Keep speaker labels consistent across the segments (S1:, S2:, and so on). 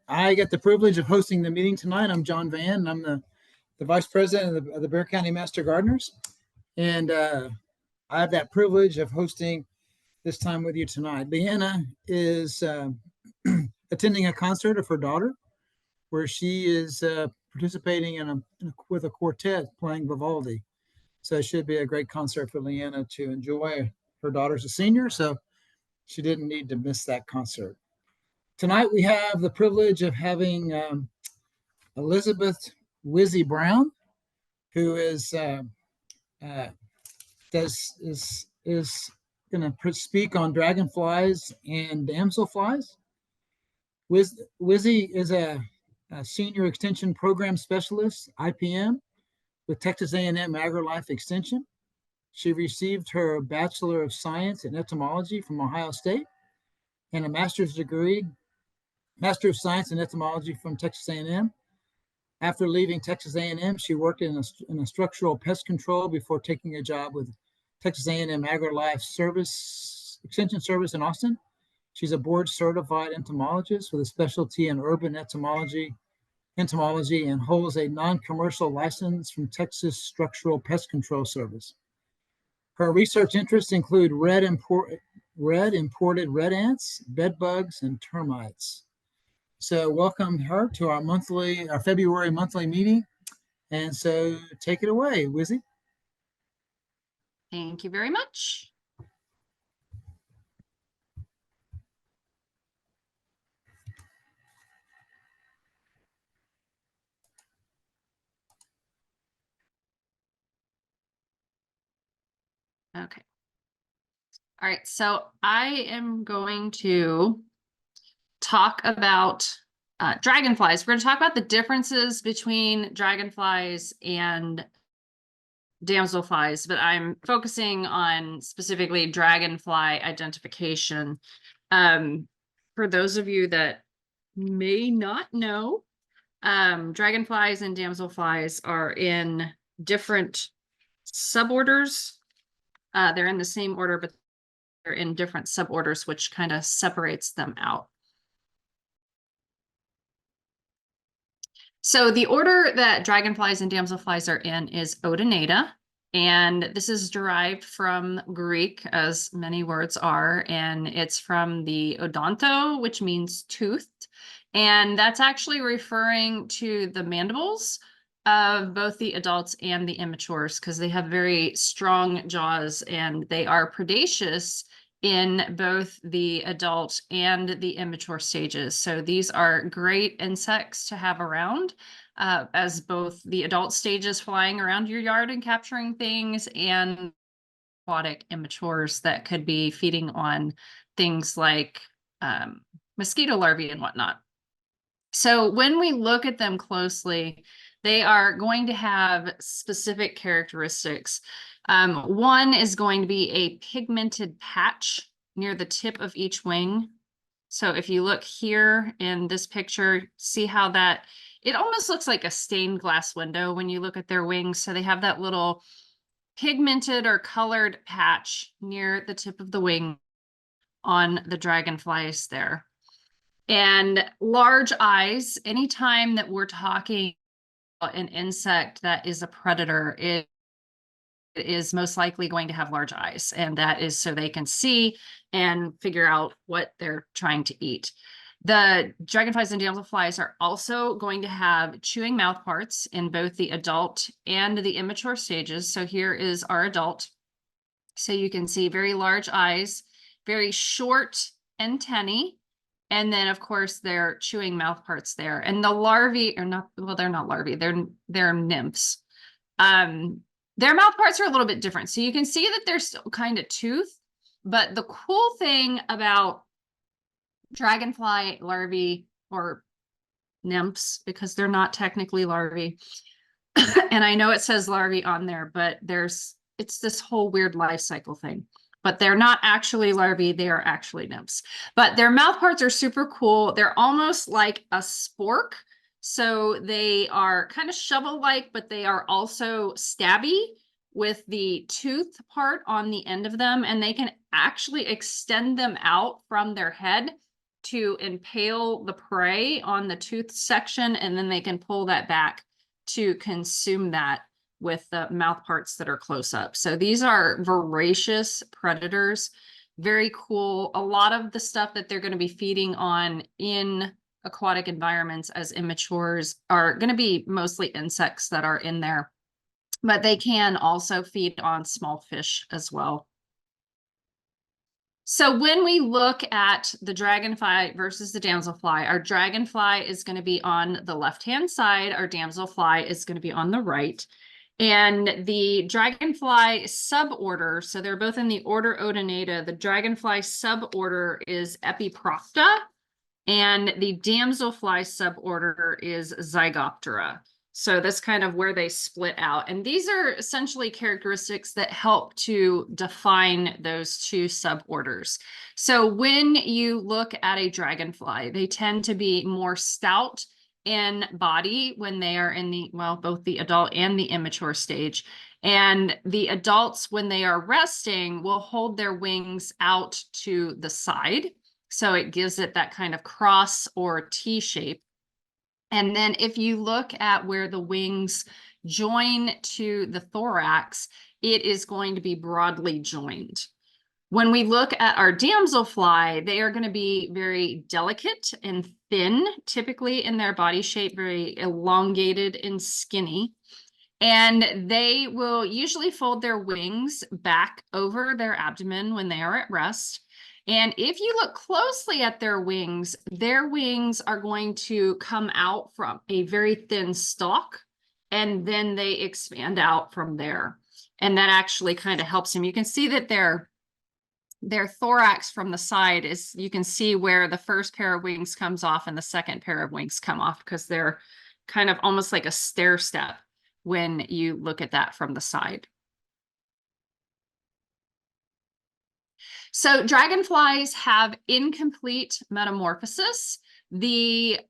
S1: I get the privilege of hosting the meeting tonight. I'm John Van, and I'm the Vice President of the Bexar County Master Gardeners. And I have that privilege of hosting this time with you tonight. Leanna is attending a concert of her daughter, where she is participating with a quartet playing Vivaldi. So it should be a great concert for Leanna to enjoy. Her daughter's a senior, so she didn't need to miss that concert. Tonight we have the privilege of having Elizabeth Wizzy Brown, who is going to speak on dragonflies and damselflies. Wizzy is a senior extension program specialist, IPM, with Texas A&M AgriLife Extension. She received her Bachelor of Science in Entomology from Ohio State and a master's degree, Master of Science in Entomology from Texas A&M. After leaving Texas A&M, she worked in a structural pest control before taking a job with Texas A&M AgriLife Extension Service in Austin. She's a board-certified entomologist with a specialty in urban entomology, and holds a non-commercial license from Texas Structural Pest Control Service. Her research interests include imported red ants, bed bugs, and termites. So welcome her to our February monthly meeting. And so take it away, Wizzy.
S2: Thank you very much. Okay. All right, so I am going to talk about dragonflies. We're going to talk about the differences between dragonflies and damselflies, but I'm focusing on specifically dragonfly identification. For those of you that may not know, dragonflies and damselflies are in different suborders. They're in the same order, but they're in different suborders, which kind of separates them out. So the order that dragonflies and damselflies are in is Odonata, and this is derived from Greek, as many words are, and it's from the odonto, which means toothed, and that's actually referring to the mandibles of both the adults and the immatures, because they have very strong jaws and they are predaceous in both the adult and the immature stages. So these are great insects to have around, as both the adult stages flying around your yard and capturing things, and aquatic immatures that could be feeding on things like mosquito larvae and whatnot. So when we look at them closely, they are going to have specific characteristics. One is going to be a pigmented patch near the tip of each wing. So if you look here in this picture, see how that, it almost looks like a stained glass window when you look at their wings. So they have that little pigmented or colored patch near the tip of the wing on the dragonflies there. And large eyes, anytime that we're talking about an insect that is a predator, it is most likely going to have large eyes, and that is so they can see and figure out what they're trying to eat. The dragonflies and damselflies are also going to have chewing mouth parts in both the adult and the immature stages. So here is our adult. So you can see very large eyes, very short antennae, and then of course their chewing mouth parts there. And the larvae are not, well, they're not larvae, they're nymphs. Their mouth parts are a little bit different. So you can see that they're still kind of toothed, but the cool thing about dragonfly larvae, or nymphs, because they're not technically larvae, and I know it says larvae on there, but it's this whole weird life cycle thing, but they're not actually larvae, they are actually nymphs. But their mouth parts are super cool. They're almost like a spork. So they are kind of shovel-like, but they are also stabby with the tooth part on the end of them, and they can actually extend them out from their head to impale the prey on the tooth section, and then they can pull that back to consume that with the mouth parts that are close up. So these are voracious predators. Very cool. A lot of the stuff that they're going to be feeding on in aquatic environments as immatures are going to be mostly insects that are in there, but they can also feed on small fish as well. So when we look at the dragonfly versus the damselfly, our dragonfly is going to be on the left-hand side. Our damselfly is going to be on the right. And the dragonfly suborder, so they're both in the order Odonata. The dragonfly suborder is Epiprocta, and the damselfly suborder is Zygoptera. So that's kind of where they split out. And these are essentially characteristics that help to define those two suborders. So when you look at a dragonfly, they tend to be more stout in body when they are in the, well, both the adult and the immature stage. And the adults, when they are resting, will hold their wings out to the side. So it gives it that kind of cross or T shape. And then if you look at where the wings join to the thorax, it is going to be broadly joined. When we look at our damselfly, they are going to be very delicate and thin, typically in their body shape, very elongated and skinny. And they will usually fold their wings back over their abdomen when they are at rest. And if you look closely at their wings are going to come out from a very thin stalk, and then they expand out from there. And that actually kind of helps them. You can see that their thorax from the side is, you can see where the first pair of wings comes off and the second pair of wings come off, because they're kind of almost like a stair step when you look at that from the side. So dragonflies have incomplete metamorphosis. The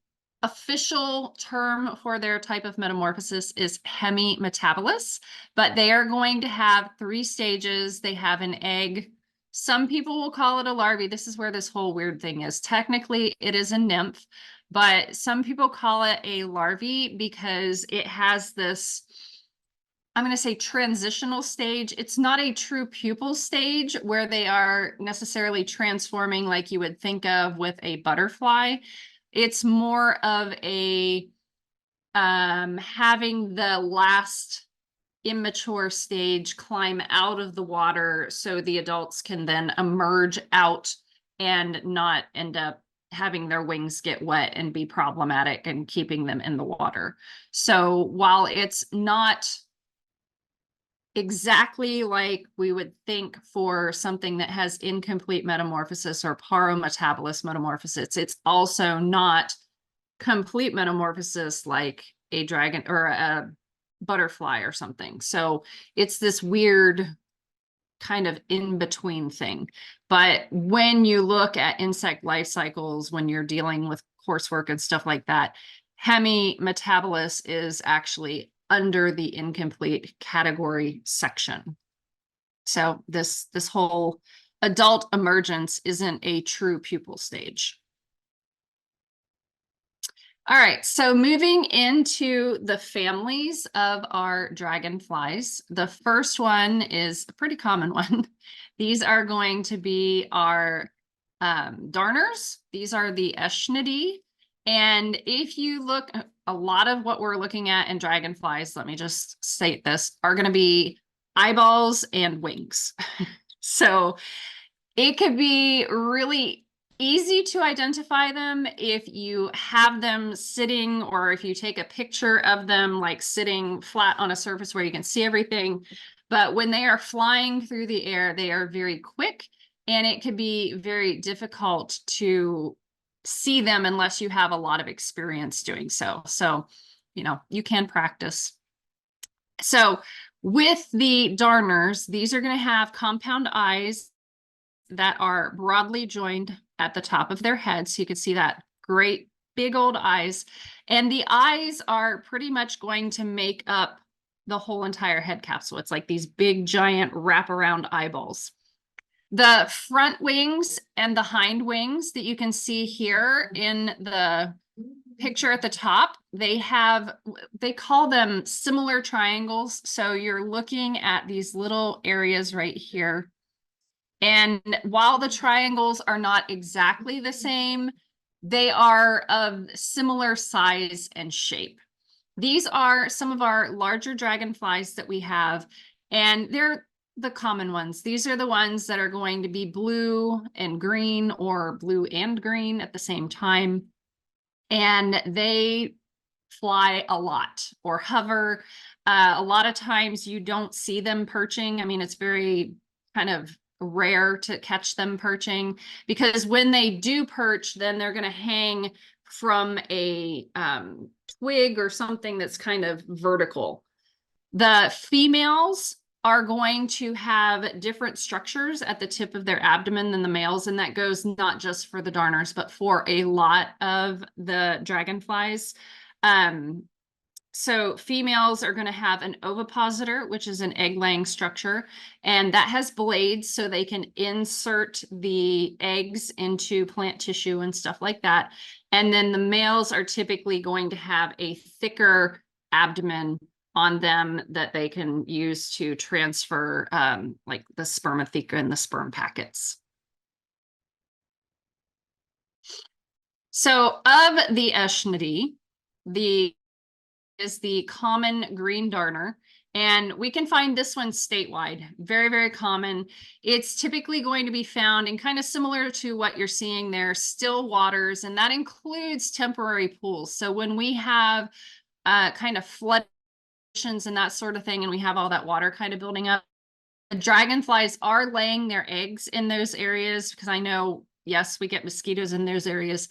S2: official term for their type of metamorphosis is hemimetabolous, but they are going to have 3 stages. They have an egg. Some people will call it a larvae. This is where this whole weird thing is. Technically, it is a nymph, but some people call it a larvae because it has this, I'm going to say, transitional stage. It's not a true pupal stage where they are necessarily transforming like you would think of with a butterfly. It's more of a having the last immature stage climb out of the water so the adults can then emerge out and not end up having their wings get wet and be problematic and keeping them in the water. So while it's not exactly like we would think for something that has incomplete metamorphosis or parometabolous metamorphosis, it's also not complete metamorphosis like a dragon or a butterfly or something. So it's this weird kind of in-between thing. But when you look at insect life cycles, when you're dealing with coursework and stuff like that, hemimetabolous is actually under the incomplete category section. So this whole adult emergence isn't a true pupal stage. All right, so moving into the families of our dragonflies, the first one is a pretty common one. These are going to be our darners. These are the Eschnidae. And if you look, a lot of what we're looking at in dragonflies, let me just state this, are going to be eyeballs and wings. So it could be really easy to identify them if you have them sitting, or if you take a picture of them like sitting flat on a surface where you can see everything. But when they are flying through the air, they are very quick, and it could be very difficult to see them unless you have a lot of experience doing so. So, you know, you can practice. So with the darners, these are going to have compound eyes that are broadly joined at the top of their head. So you can see that great big old eyes. And the eyes are pretty much going to make up the whole entire head capsule. It's like these big giant wraparound eyeballs. The front wings and the hind wings that you can see here in the picture at the top, they call them similar triangles. So you're looking at these little areas right here. And while the triangles are not exactly the same, they are of similar size and shape. These are some of our larger dragonflies that we have, and they're the common ones. These are the ones that are going to be blue and green or blue and green at the same time. And they fly a lot or hover. A lot of times you don't see them perching. I mean, it's very kind of rare to catch them perching, because when they do perch, then they're going to hang from a twig or something that's kind of vertical. The females are going to have different structures at the tip of their abdomen than the males, and that goes not just for the darners, but for a lot of the dragonflies. So females are going to have an ovipositor, which is an egg-laying structure, and that has blades so they can insert the eggs into plant tissue and stuff like that. And then the males are typically going to have a thicker abdomen on them that they can use to transfer like the spermatheca and the sperm packets. So of the Eschnidae, is the common green darner. And we can find this one statewide, very, very common. It's typically going to be found in kind of similar to what you're seeing there, still waters, and that includes temporary pools. So when we have kind of flood and that sort of thing, and we have all that water kind of building up, the dragonflies are laying their eggs in those areas, because I know, yes, we get mosquitoes in those areas.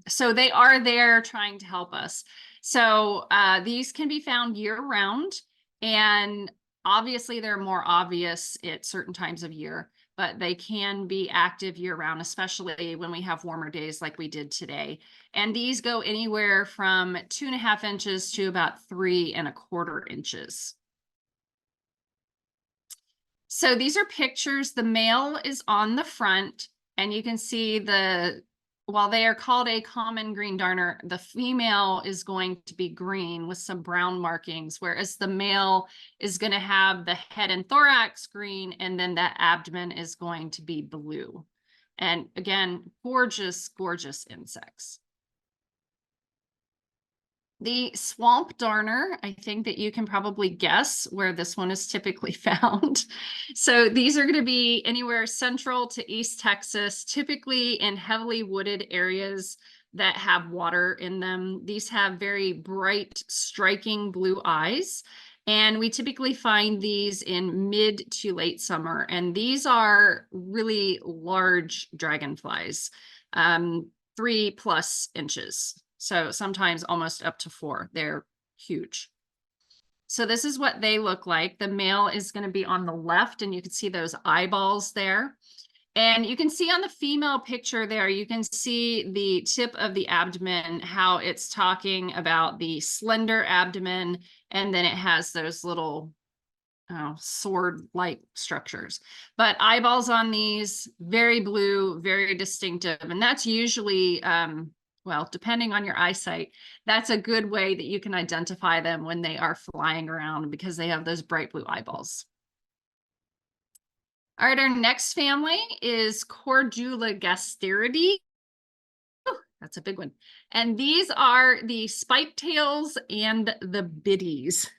S2: So they are there trying to help us. So these can be found year round, and obviously they're more obvious at certain times of year, but they can be active year round, especially when we have warmer days like we did today. And these go anywhere from 2.5 inches to about 3.25 inches. So these are pictures. The male is on the front, and you can see while they are called a common green darner, the female is going to be green with some brown markings, whereas the male is going to have the head and thorax green, and then the abdomen is going to be blue. And again, gorgeous, gorgeous insects. The swamp darner, I think that you can probably guess where this one is typically found. So these are going to be anywhere central to East Texas, typically in heavily wooded areas that have water in them. These have very bright, striking blue eyes. And we typically find these in mid to late summer. And these are really large dragonflies, 3+ inches. So sometimes almost up to 4. They're huge. So this is what they look like. The male is going to be on the left, and you can see those eyeballs there. And you can see on the female picture there, you can see the tip of the abdomen, how it's talking about the slender abdomen, and then it has those little sword-like structures. But eyeballs on these, very blue, very distinctive. And that's usually well, depending on your eyesight, that's a good way that you can identify them when they are flying around, because they have those bright blue eyeballs. All right, our next family is Cordula-Gasteridae. That's a big one. And these are the spike-tails and the biddies.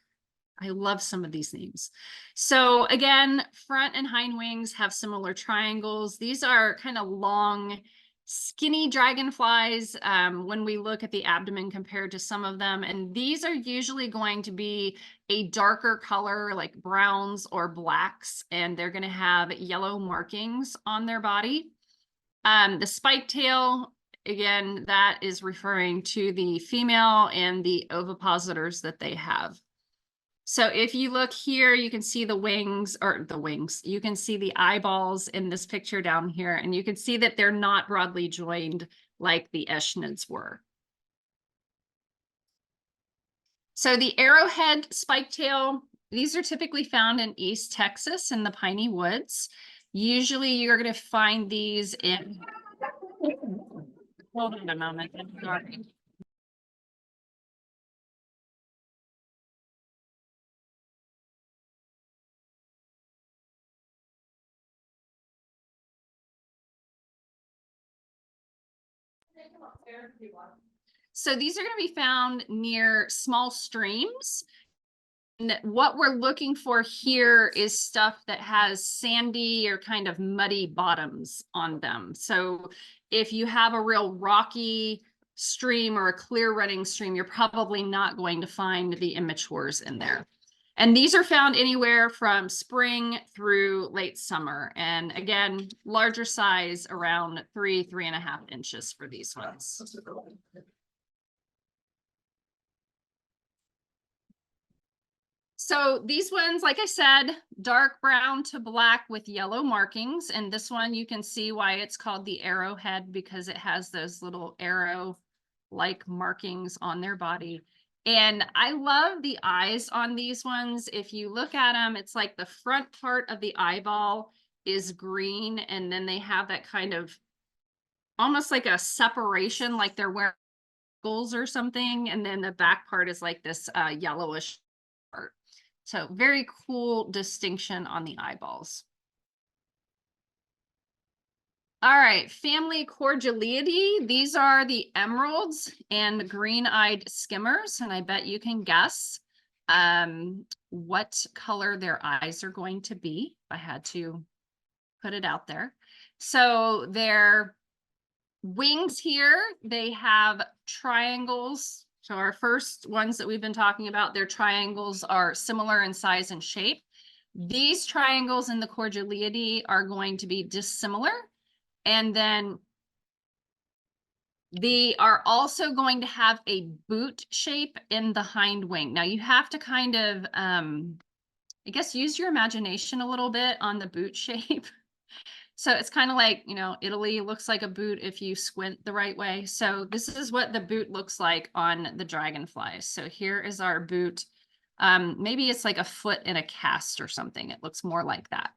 S2: I love some of these names. So again, front and hind wings have similar triangles. These are kind of long, skinny dragonflies when we look at the abdomen compared to some of them. And these are usually going to be a darker color, like browns or blacks, and they're going to have yellow markings on their body. The spike tail, again, that is referring to the female and the ovipositors that they have. So if you look here, you can see the wings, you can see the eyeballs in this picture down here, and you can see that they're not broadly joined like the Eschnids were. So the arrowhead spiketail, these are typically found in East Texas in the piney woods. Usually you're going to find these in, hold on a moment, I'm sorry. So these are going to be found near small streams. And what we're looking for here is stuff that has sandy or kind of muddy bottoms on them. So if you have a real rocky stream or a clear running stream, you're probably not going to find the immatures in there. And these are found anywhere from spring through late summer. And again, larger size, around 3.5 inches for these ones. So these ones, like I said, dark brown to black with yellow markings. And this one, you can see why it's called the arrowhead, because it has those little arrow-like markings on their body. And I love the eyes on these ones. If you look at them, it's like the front part of the eyeball is green, and then they have that kind of almost like a separation, like they're wearing goggles or something. And then the back part is like this yellowish part. So very cool distinction on the eyeballs. All right, family Cordiality. These are the emeralds and the green-eyed skimmers, and I bet you can guess what color their eyes are going to be, if I had to put it out there. So their wings here, they have triangles. So our first ones that we've been talking about, their triangles are similar in size and shape. These triangles in the Cordiality are going to be dissimilar. And then they are also going to have a boot shape in the hind wing. Now you have to kind of, I guess, use your imagination a little bit on the boot shape. So it's kind of like, you know, Italy looks like a boot if you squint the right way. So this is what the boot looks like on the dragonflies. So here is our boot. Maybe it's like a foot in a cast or something. It looks more like that.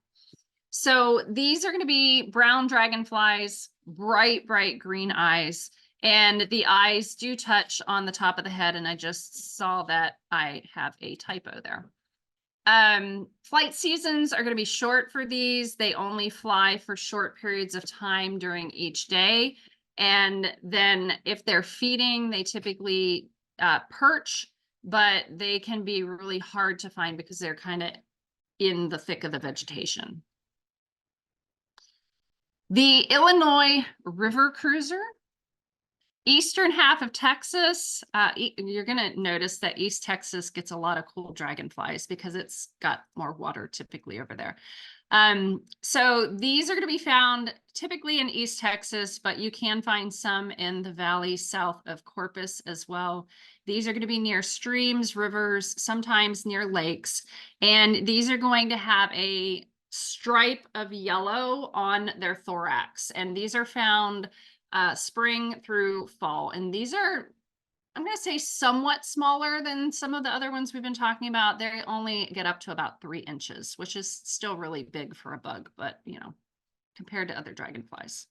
S2: So these are going to be brown dragonflies, bright, bright green eyes. And the eyes do touch on the top of the head. And I just saw that I have a typo there. Flight seasons are going to be short for these. They only fly for short periods of time during each day. And then if they're feeding, they typically perch, but they can be really hard to find because they're kind of in the thick of the vegetation. The Illinois River Cruiser. Eastern half of Texas, you're going to notice that East Texas gets a lot of cool dragonflies because it's got more water typically over there. So these are going to be found typically in East Texas, but you can find some in the valley south of Corpus as well. These are going to be near streams, rivers, sometimes near lakes, and these are going to have a stripe of yellow on their thorax, and these are found spring through fall. And these are, I'm going to say, somewhat smaller than some of the other ones we've been talking about. They only get up to about 3 inches, which is still really big for a bug, but, you know, compared to other dragonflies.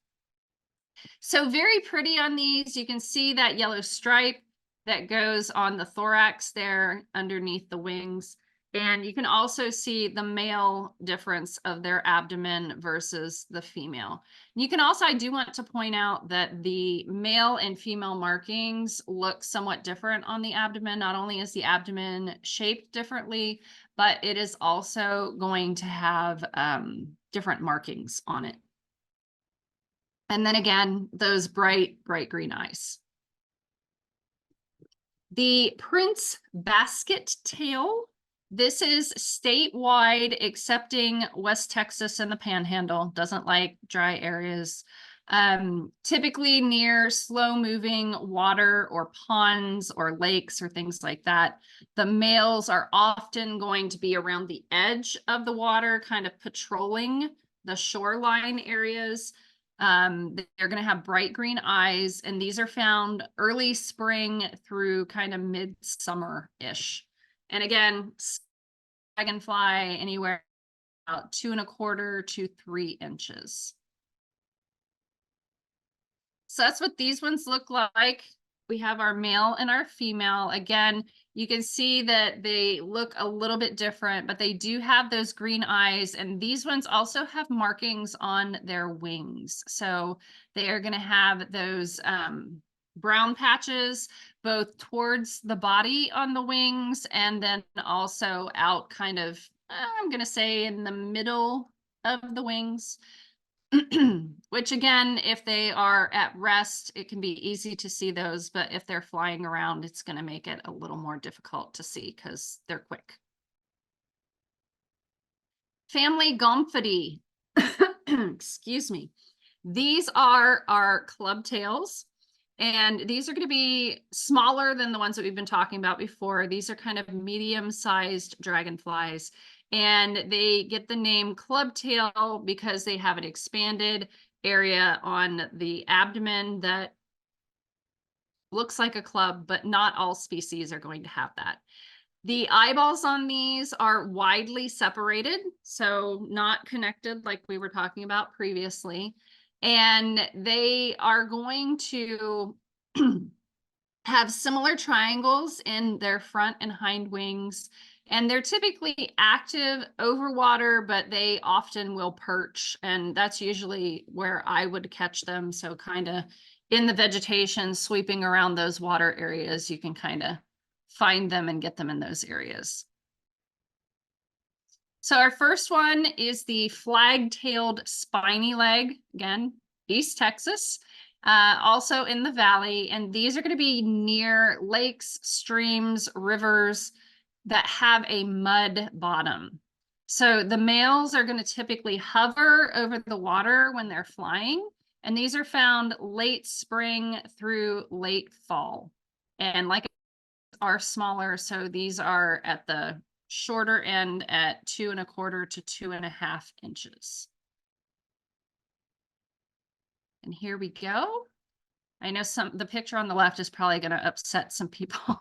S2: So very pretty on these. You can see that yellow stripe that goes on the thorax there underneath the wings. And you can also see the male difference of their abdomen versus the female. You can also, I do want to point out that the male and female markings look somewhat different on the abdomen. Not only is the abdomen shaped differently, but it is also going to have different markings on it. And then again, those bright, bright green eyes. The Prince basket tail. This is statewide, excepting West Texas and the Panhandle. Doesn't like dry areas. Typically near slow-moving water or ponds or lakes or things like that. The males are often going to be around the edge of the water, kind of patrolling the shoreline areas. They're going to have bright green eyes, and these are found early spring through kind of midsummer-ish. And again, dragonfly anywhere 2¼ to 3 inches. So that's what these ones look like. We have our male and our female. Again, you can see that they look a little bit different, but they do have those green eyes. And these ones also have markings on their wings. So they are going to have those brown patches both towards the body on the wings and then also out kind of, I'm going to say in the middle of the wings. Which again, if they are at rest, it can be easy to see those, but if they're flying around, it's going to make it a little more difficult to see because they're quick. Family Gomphidae. Excuse me. These are our club tails, and these are going to be smaller than the ones that we've been talking about before. These are kind of medium-sized dragonflies. And they get the name clubtail because they have an expanded area on the abdomen that looks like a club, but not all species are going to have that. The eyeballs on these are widely separated, so not connected like we were talking about previously. And they are going to have similar triangles in their front and hind wings. And they're typically active over water, but they often will perch. And that's usually where I would catch them. So kind of in the vegetation, sweeping around those water areas, you can kind of find them and get them in those areas. So our first one is the flag-tailed spiny leg, again, East Texas. Also in the valley, and these are going to be near lakes, streams, rivers that have a mud bottom. So the males are going to typically hover over the water when they're flying, and these are found late spring through late fall. And like are smaller, so these are at the shorter end at 2¼ to 2½ inches. And here we go. I know the picture on the left is probably going to upset some people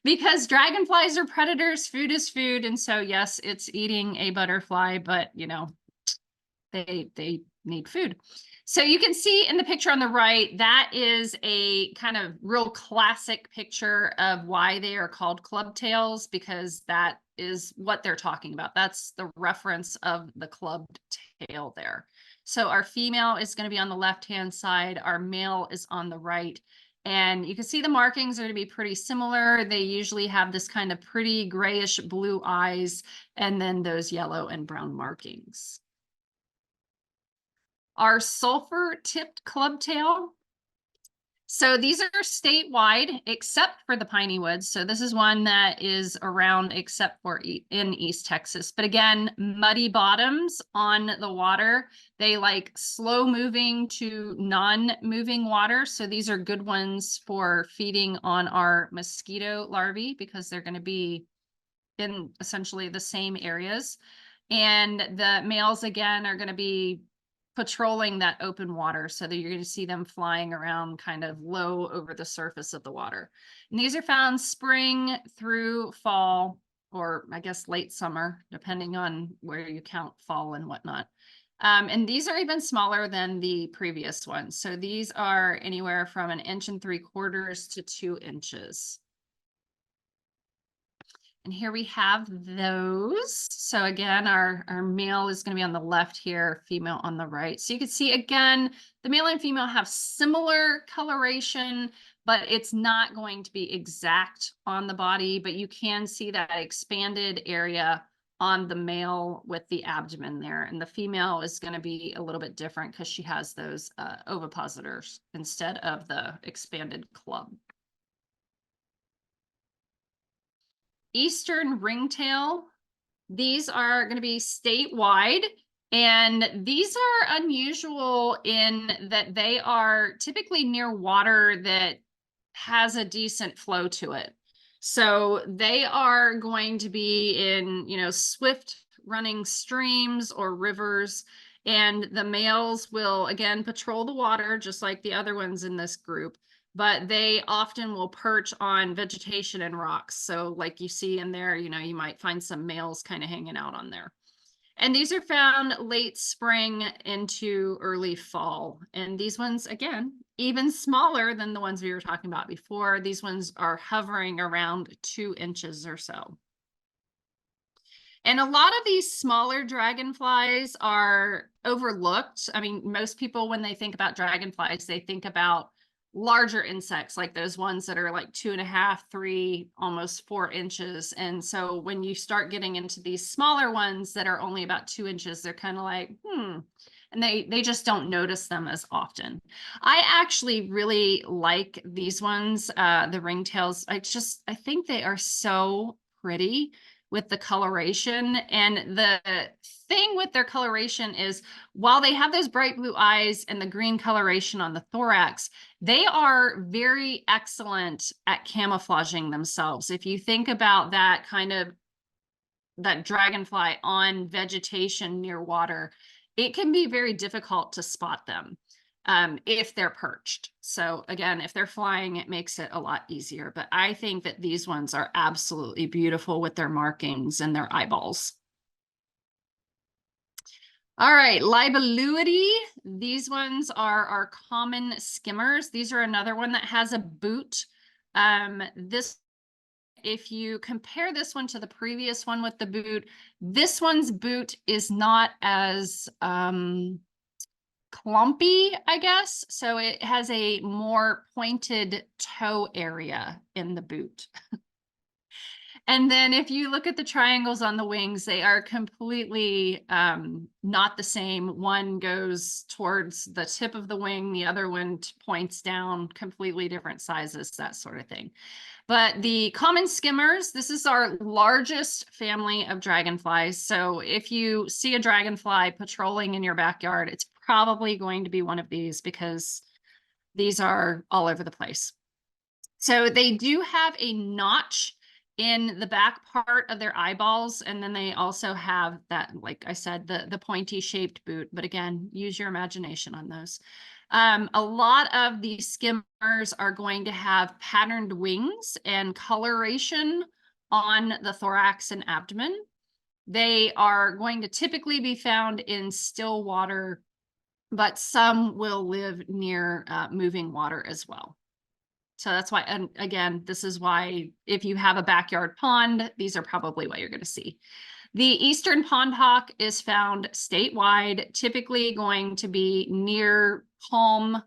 S2: because dragonflies are predators, food is food. And so, yes, it's eating a butterfly, but you know, they need food. So you can see in the picture on the right, that is a kind of real classic picture of why they are called clubtails, because that is what they're talking about. That's the reference of the clubbed tail there. So our female is going to be on the left-hand side. Our male is on the right. And you can see the markings are going to be pretty similar. They usually have this kind of pretty grayish blue eyes and then those yellow and brown markings. Our sulfur-tipped clubtail. So these are statewide, except for the piney woods. So this is one that is around except for in East Texas. But again, muddy bottoms on the water. They like slow moving to non-moving water. So these are good ones for feeding on our mosquito larvae because they're going to be in essentially the same areas. And the males, again, are going to be patrolling that open water, so that you're going to see them flying around kind of low over the surface of the water. And these are found spring through fall, or I guess late summer, depending on where you count fall and whatnot. And these are even smaller than the previous ones. So these are anywhere from 1¾ to 2 inches. And here we have those. So again, our male is going to be on the left here, female on the right. So you can see again, the male and female have similar coloration, but it's not going to be exact on the body, but you can see that expanded area on the male with the abdomen there. And the female is going to be a little bit different because she has those ovipositors instead of the expanded club. Eastern ringtail. These are going to be statewide, and these are unusual in that they are typically near water that has a decent flow to it. So they are going to be in, you know, swift running streams or rivers, and the males will again patrol the water just like the other ones in this group, but they often will perch on vegetation and rocks. So like you see in there, you know, you might find some males kind of hanging out on there. And these are found late spring into early fall. And these ones, again, even smaller than the ones we were talking about before. These ones are hovering around 2 inches or so. And a lot of these smaller dragonflies are overlooked. I mean, most people, when they think about dragonflies, they think about larger insects, like those ones that are like 2.5, 3, almost 4 inches. And so when you start getting into these smaller ones that are only about 2 inches, they're kind of like, and they just don't notice them as often. I actually really like these ones, the ringtails. I think they are so pretty with the coloration. And the thing with their coloration is, while they have those bright blue eyes and the green coloration on the thorax, they are very excellent at camouflaging themselves. If you think about that kind of that dragonfly on vegetation near water, it can be very difficult to spot them if they're perched. So again, if they're flying, it makes it a lot easier. But I think that these ones are absolutely beautiful with their markings and their eyeballs. All right, libellulity. These ones are our common skimmers. These are another one that has a boot. If you compare this one to the previous one with the boot, this one's boot is not as clumpy, I guess. So it has a more pointed toe area in the boot. And then if you look at the triangles on the wings, they are completely not the same. One goes towards the tip of the wing, the other one points down, completely different sizes, that sort of thing. But the common skimmers, this is our largest family of dragonflies. So if you see a dragonfly patrolling in your backyard, it's probably going to be one of these, because these are all over the place. So they do have a notch in the back part of their eyeballs, and then they also have that, like I said, the pointy shaped boot. But again, use your imagination on those. A lot of these skimmers are going to have patterned wings and coloration on the thorax and abdomen. They are going to typically be found in still water, but some will live near moving water as well. So that's why, and again, this is why if you have a backyard pond, these are probably what you're going to see. The eastern pond hawk is found statewide, typically going to be near calm,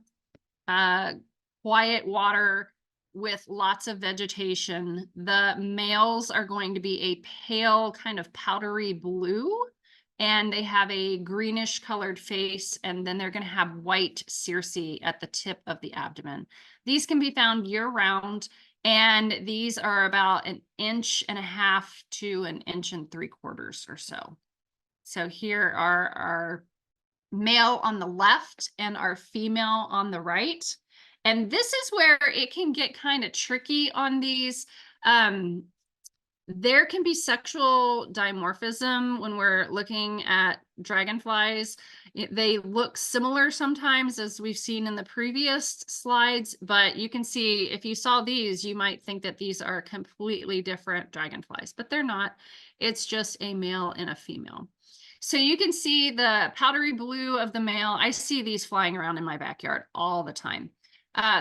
S2: quiet water with lots of vegetation. The males are going to be a pale kind of powdery blue, and they have a greenish colored face, and then they're going to have white circe at the tip of the abdomen. These can be found year-round, and these are about 1.5 to 1.75 inches or so. So here are our male on the left and our female on the right. And this is where it can get kind of tricky on these. There can be sexual dimorphism when we're looking at dragonflies. They look similar sometimes, as we've seen in the previous slides, but you can see if you saw these, you might think that these are completely different dragonflies, but they're not. It's just a male and a female. So you can see the powdery blue of the male. I see these flying around in my backyard all the time.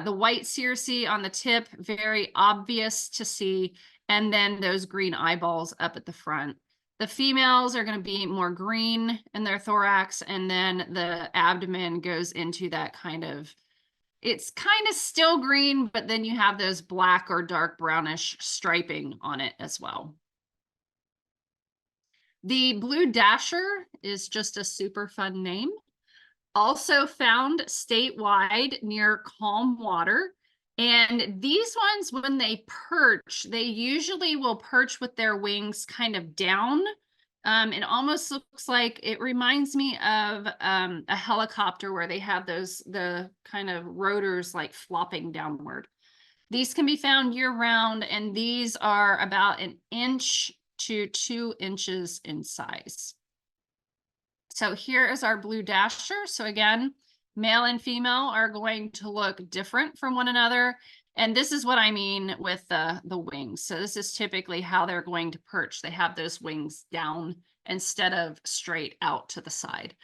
S2: The white circe on the tip, very obvious to see, and then those green eyeballs up at the front. The females are going to be more green in their thorax, and then the abdomen goes into that kind of, it's kind of still green, but then you have those black or dark brownish striping on it as well. The blue dasher is just a super fun name. Also found statewide near calm water. And these ones, when they perch, they usually will perch with their wings kind of down. It almost looks like, it reminds me of a helicopter where they have the kind of rotors like flopping downward. These can be found year round, and these are about 1 inch to 2 inches in size. So here is our blue dasher. So again, male and female are going to look different from one another. And this is what I mean with the wings. So this is typically how they're going to perch. They have those wings down instead of straight out to the side.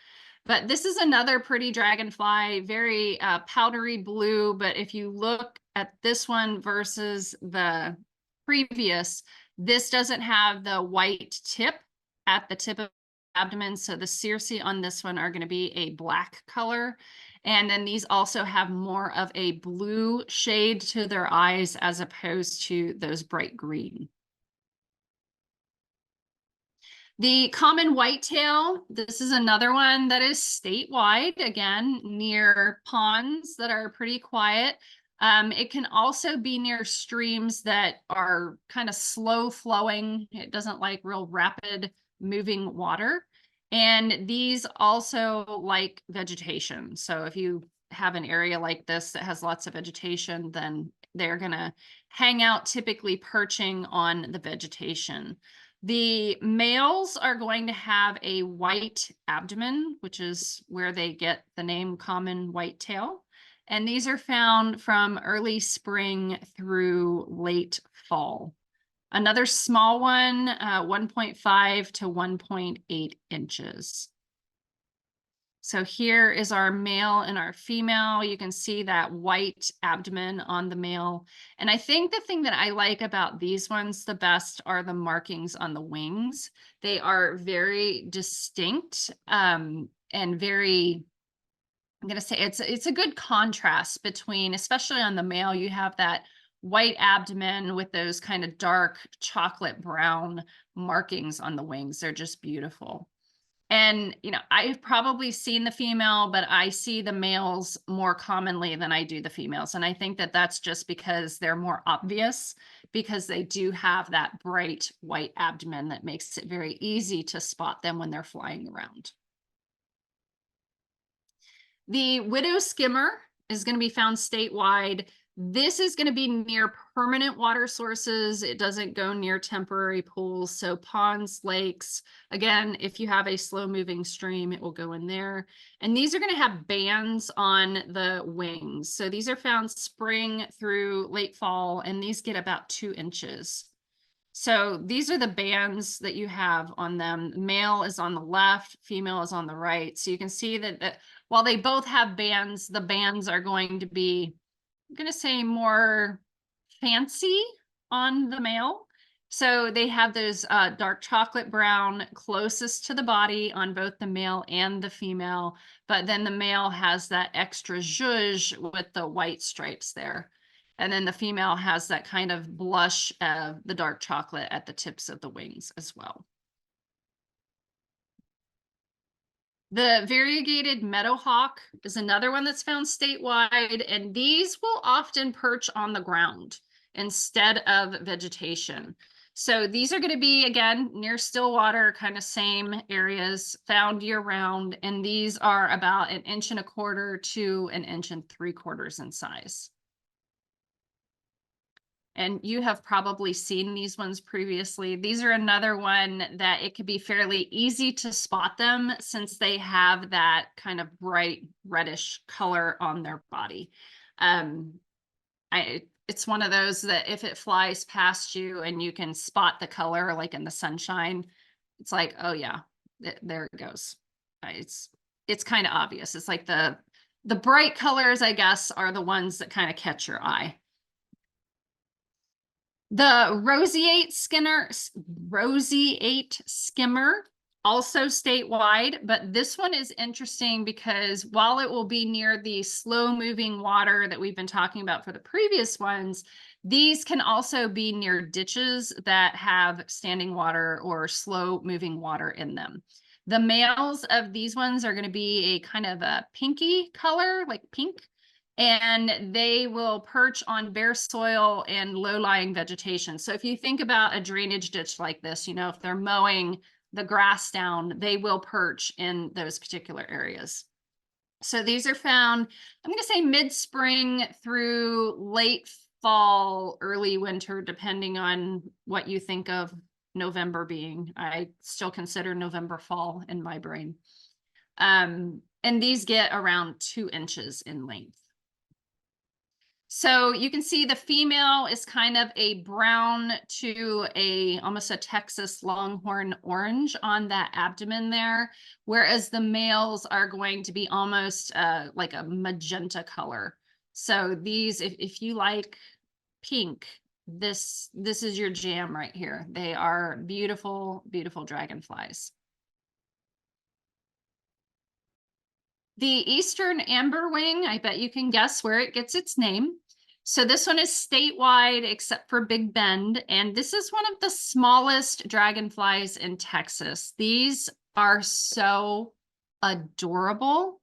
S2: But this is another pretty dragonfly, very powdery blue. But if you look at this one versus the previous, this doesn't have the white tip at the tip of the abdomen. So the cerci on this one are going to be a black color. And then these also have more of a blue shade to their eyes as opposed to those bright green. The common whitetail, this is another one that is statewide, again, near ponds that are pretty quiet. It can also be near streams that are kind of slow flowing. It doesn't like real rapid moving water. And these also like vegetation. So if you have an area like this that has lots of vegetation, then they're going to hang out, typically perching on the vegetation. The males are going to have a white abdomen, which is where they get the name common whitetail. And these are found from early spring through late fall. Another small one, 1.5 to 1.8 inches. So here is our male and our female. You can see that white abdomen on the male. And I think the thing that I like about these ones the best are the markings on the wings. They are very distinct and very, I'm going to say it's a good contrast between, especially on the male, you have that white abdomen with those kind of dark chocolate brown markings on the wings. They're just beautiful. And, you know, I've probably seen the female, but I see the males more commonly than I do the females. And I think that that's just because they're more obvious, because they do have that bright white abdomen that makes it very easy to spot them when they're flying around. The widow skimmer is going to be found statewide. This is going to be near permanent water sources. It doesn't go near temporary pools. So ponds, lakes, again, if you have a slow moving stream, it will go in there. And these are going to have bands on the wings. So these are found spring through late fall, and these get about 2 inches. So these are the bands that you have on them. Male is on the left, female is on the right. So you can see that while they both have bands, the bands are going to be, I'm going to say, more fancy on the male. So they have those dark chocolate brown closest to the body on both the male and the female, but then the male has that extra zhuzh with the white stripes there. And then the female has that kind of blush of the dark chocolate at the tips of the wings as well. The variegated meadowhawk is another one that's found statewide, and these will often perch on the ground instead of vegetation. So these are going to be, again, near still water, kind of same areas, found year round, and these are about 1.25 inches to 1.75 inches in size. And you have probably seen these ones previously. These are another one that it could be fairly easy to spot them since they have that kind of bright reddish color on their body. It's one of those that if it flies past you and you can spot the color like in the sunshine, it's like, oh yeah, there it goes. It's kind of obvious. It's like the bright colors, I guess, are the ones that kind of catch your eye. The roseate skimmer, also statewide, but this one is interesting because while it will be near the slow moving water that we've been talking about for the previous ones, these can also be near ditches that have standing water or slow moving water in them. The males of these ones are going to be a kind of a pinky color, like pink, and they will perch on bare soil and low-lying vegetation. So if you think about a drainage ditch like this, you know, if they're mowing the grass down, they will perch in those particular areas. So these are found, I'm going to say mid-spring through late fall, early winter, depending on what you think of November being. I still consider November fall in my brain. And these get around 2 inches in length. So you can see the female is kind of a brown to almost a Texas Longhorn orange on that abdomen there, whereas the males are going to be almost like a magenta color. So these, if you like pink, this is your jam right here. They are beautiful, beautiful dragonflies. The Eastern Amberwing, I bet you can guess where it gets its name. So this one is statewide except for Big Bend, and this is one of the smallest dragonflies in Texas. These are so adorable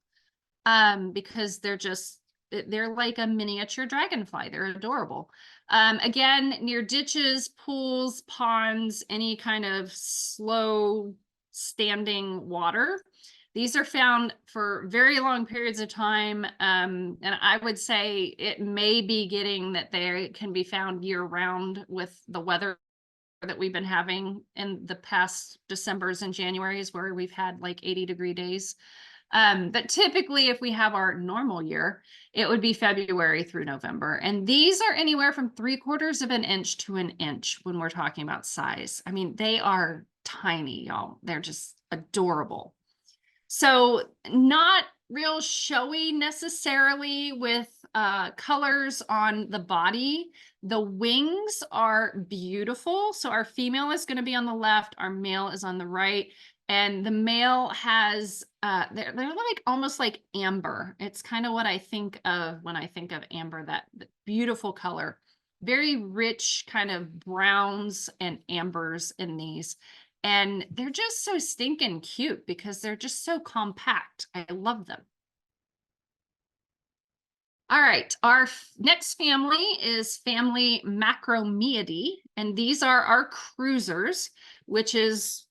S2: because they're like a miniature dragonfly. They're adorable. Again, near ditches, pools, ponds, any kind of slow standing water. These are found for very long periods of time. And I would say it may be getting that they can be found year round with the weather that we've been having in the past Decembers and Januaries where we've had like 80-degree days. But typically if we have our normal year, it would be February through November. And these are anywhere from 3/4 of an inch to an inch when we're talking about size. I mean, they are tiny, y'all. They're just adorable. So not real showy necessarily with colors on the body. The wings are beautiful. So our female is going to be on the left, our male is on the right. And the male has, they're like almost like amber. It's kind of what I think of when I think of amber, that beautiful color. Very rich kind of browns and ambers in these. And they're just so stinking cute because they're just so compact. I love them. All right, our next family is family Macromyidae, and these are our cruisers, which is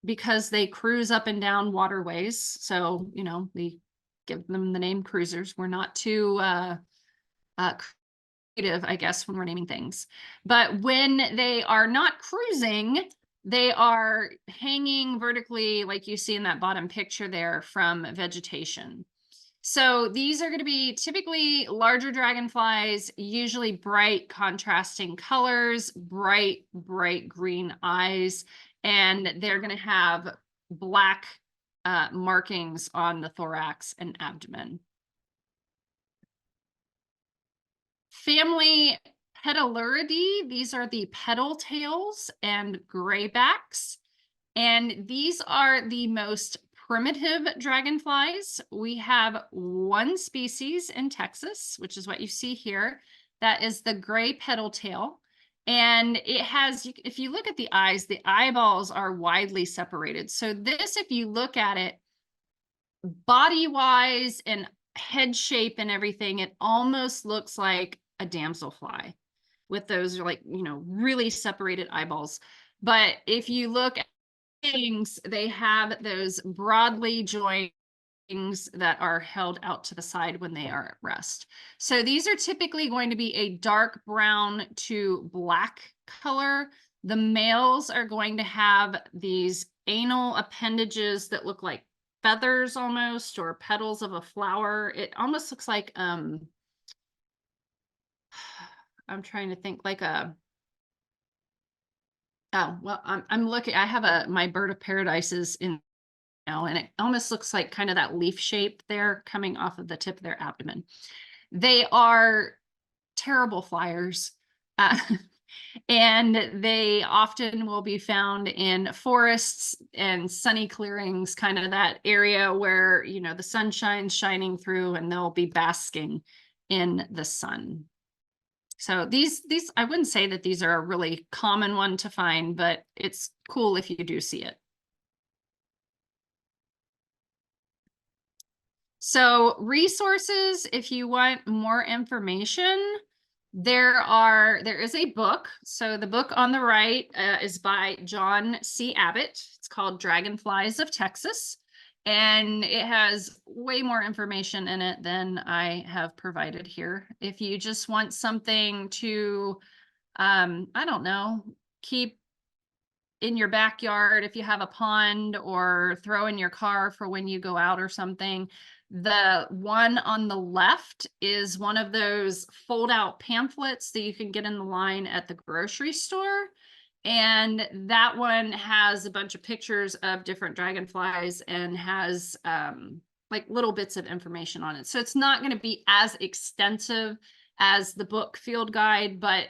S2: because they cruise up and down waterways. So, you know, we give them the name cruisers. We're not too creative, I guess, when we're naming things. But when they are not cruising, they are hanging vertically, like you see in that bottom picture there, from vegetation. So these are going to be typically larger dragonflies, usually bright contrasting colors, bright green eyes, and they're going to have black markings on the thorax and abdomen. Family Petaliuridae, these are the petal tails and graybacks. And these are the most primitive dragonflies. We have one species in Texas, which is what you see here. That is the gray petal tail. And it has, if you look at the eyes, the eyeballs are widely separated. So this, if you look at it, body-wise and head shape and everything, it almost looks like a damselfly with those, like, you know, really separated eyeballs. But if you look at things, they have those broadly joined wings that are held out to the side when they are at rest. So these are typically going to be a dark brown to black color. The males are going to have these anal appendages that look like feathers almost, or petals of a flower. It almost looks like I'm trying to think, like a, oh, well, I'm looking, I have my bird of paradises in now, and it almost looks like kind of that leaf shape there coming off of the tip of their abdomen. They are terrible flyers. And they often will be found in forests and sunny clearings, kind of that area where, you know, the sunshine's shining through and they'll be basking in the sun. So these, I wouldn't say that these are a really common one to find, but it's cool if you do see it. So resources, if you want more information, there is a book. So the book on the right is by John C. Abbott. It's called Dragonflies of Texas. And it has way more information in it than I have provided here. If you just want something to, I don't know, keep in your backyard if you have a pond, or throw in your car for when you go out or something, The one on the left is one of those fold out pamphlets that you can get in the line at the grocery store. And that one has a bunch of pictures of different dragonflies and has like little bits of information on it. So it's not going to be as extensive as the book field guide, but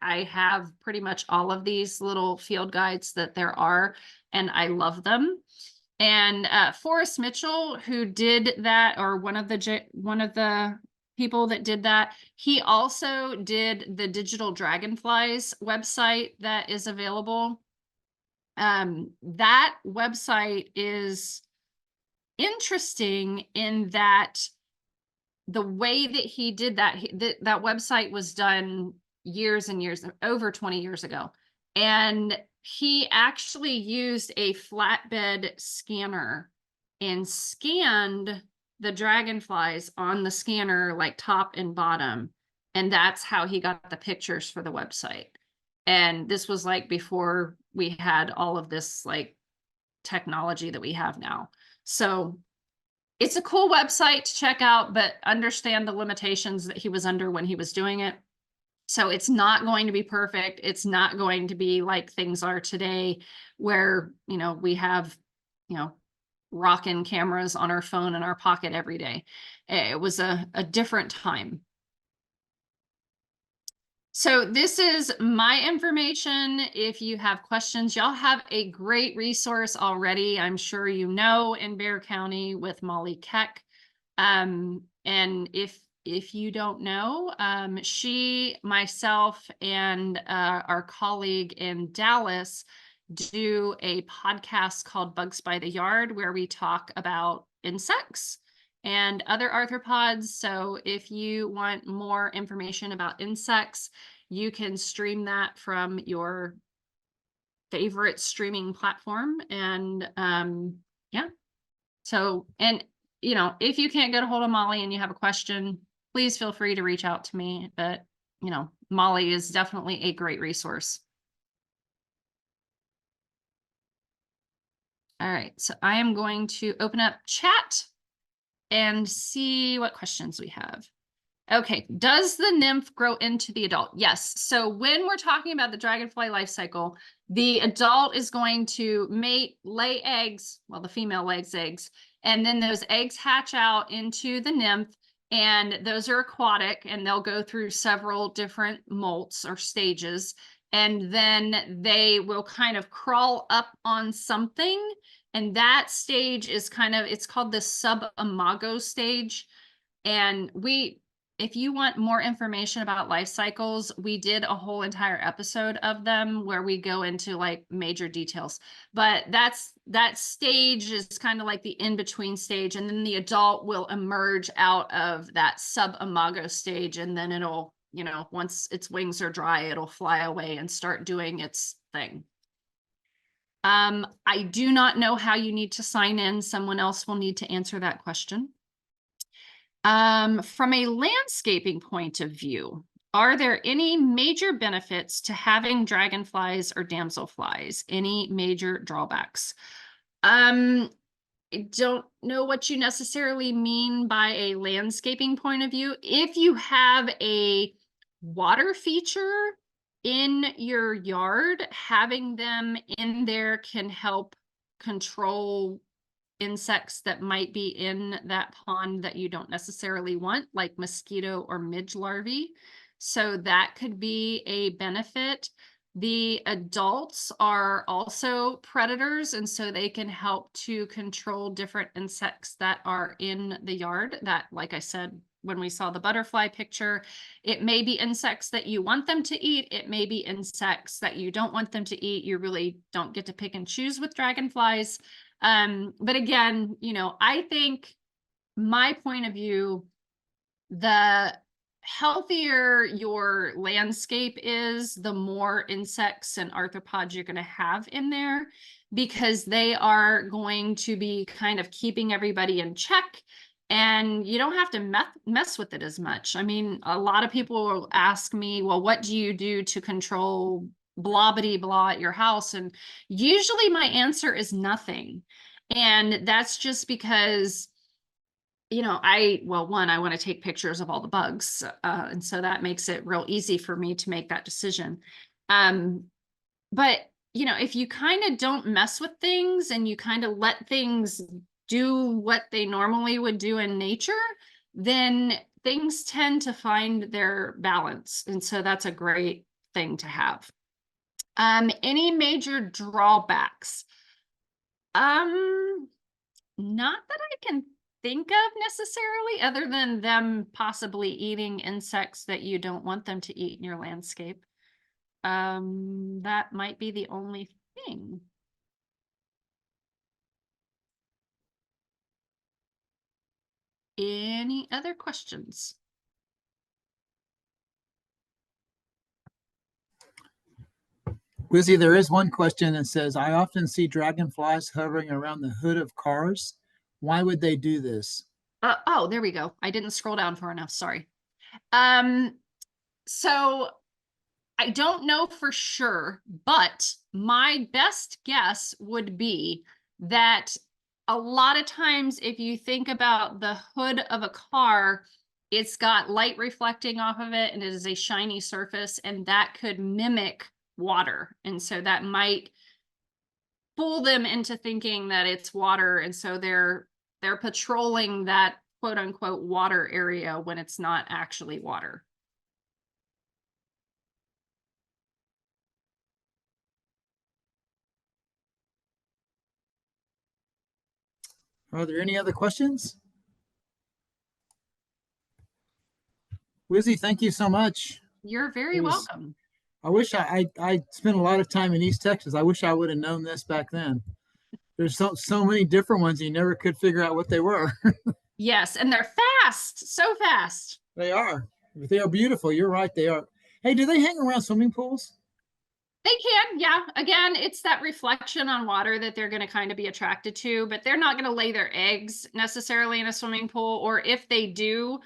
S2: I have pretty much all of these little field guides that there are, and I love them. And Forrest Mitchell, who did that, or one of the people that did that, he also did the Digital Dragonflies website that is available. That website is interesting in that the way that he did that, that website was done years and years, over 20 years ago. And he actually used a flatbed scanner and scanned the dragonflies on the scanner, like top and bottom. And that's how he got the pictures for the website. And this was like before we had all of this like technology that we have now. So it's a cool website to check out, but understand the limitations that he was under when he was doing it. So it's not going to be perfect. It's not going to be like things are today where, you know, we have, you know, rocking cameras on our phone in our pocket every day. It was a different time. So this is my information. If you have questions, y'all have a great resource already. I'm sure you know, in Bexar County with Molly Keck. And if you don't know, she, myself, and our colleague in Dallas do a podcast called Bugs by the Yard, where we talk about insects and other arthropods. So if you want more information about insects, you can stream that from your favorite streaming platform. And yeah. So, and you know, if you can't get a hold of Molly and you have a question, please feel free to reach out to me. But, you know, Molly is definitely a great resource. All right, so I am going to open up chat and see what questions we have. Okay, does the nymph grow into the adult? Yes. So when we're talking about the dragonfly life cycle, the adult is going to mate, lay eggs, well, the female lays eggs, and then those eggs hatch out into the nymph, and those are aquatic, and they'll go through several different molts or stages, and then they will kind of crawl up on something, and that stage is kind of, it's called the sub-imago stage. And if you want more information about life cycles, we did a whole entire episode of them where we go into like major details. But that stage is kind of like the in-between stage, and then the adult will emerge out of that sub-imago stage, and then it'll, you know, once its wings are dry, it'll fly away and start doing its thing. I do not know how you need to sign in. Someone else will need to answer that question. From a landscaping point of view, are there any major benefits to having dragonflies or damselflies? Any major drawbacks? I don't know what you necessarily mean by a landscaping point of view. If you have a water feature in your yard, having them in there can help control insects that might be in that pond that you don't necessarily want, like mosquito or midge larvae. So that could be a benefit. The adults are also predators, and so they can help to control different insects that are in the yard. That, like I said, when we saw the butterfly picture, it may be insects that you want them to eat. It may be insects that you don't want them to eat. You really don't get to pick and choose with dragonflies. But again, you know, I think my point of view, the healthier your landscape is, the more insects and arthropods you're going to have in there, because they are going to be kind of keeping everybody in check, and you don't have to mess with it as much. I mean, a lot of people will ask me, well, what do you do to control blah bitty blah at your house? And usually my answer is nothing. And that's just because one, I want to take pictures of all the bugs. And so that makes it real easy for me to make that decision. But, if you kind of don't mess with things and you kind of let things do what they normally would do in nature, then things tend to find their balance. And so that's a great thing to have. Any major drawbacks? Not that I can think of necessarily, other than them possibly eating insects that you don't want them to eat in your landscape. That might be the only thing. Any other questions?
S1: Lizzie, there is one question that says, I often see dragonflies hovering around the hood of cars. Why would they do this?
S2: Oh, there we go. I didn't scroll down far enough. Sorry. So I don't know for sure, but my best guess would be that a lot of times, if you think about the hood of a car, it's got light reflecting off of it and it is a shiny surface, and that could mimic water. And so that might fool them into thinking that it's water. And so they're patrolling that quote unquote water area when it's not actually water.
S1: Are there any other questions? Lizzie, thank you so much.
S2: You're very welcome.
S1: I wish I spent a lot of time in East Texas. I wish I would have known this back then. There's so many different ones you never could figure out what they were.
S2: Yes, and they're fast, so fast.
S1: They are. They are beautiful. You're right. They are. Hey, do they hang around swimming pools?
S2: They can, yeah. Again, it's that reflection on water that they're going to kind of be attracted to, but they're not going to lay their eggs necessarily in a swimming pool. Or if they do,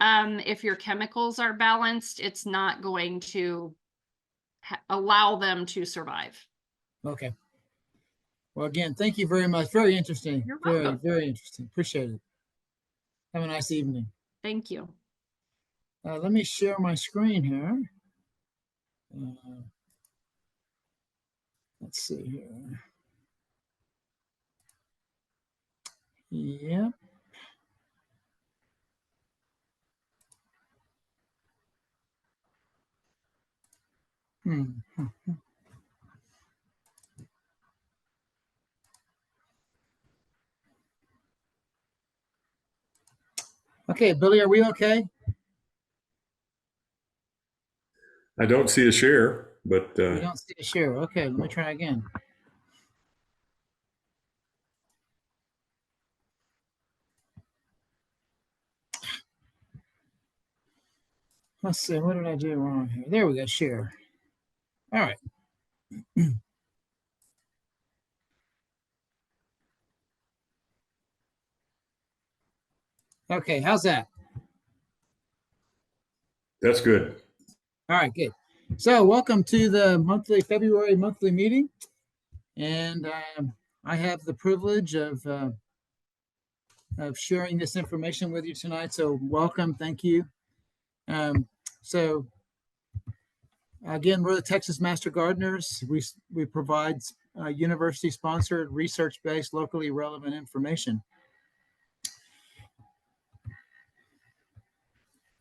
S2: if your chemicals are balanced, it's not going to allow them to survive.
S1: Okay. Well, again, thank you very much. Very interesting.
S2: You're welcome.
S1: Very, very interesting. Appreciate it. Have a nice evening.
S2: Thank you.
S1: Let me share my screen here. Let's see here. Yep. Okay, Billy, are we okay?
S3: I don't see a share, but
S1: We don't see a share. Okay, let me try again. Let's see, what did I do wrong here? There we go, share. All right. Okay, how's that?
S3: that's good.
S1: All right, good. So welcome to the February monthly meeting. And I have the privilege of sharing this information with you tonight. So welcome, thank you. So again, we're the Texas Master Gardeners. We provide university-sponsored, research-based, locally relevant information.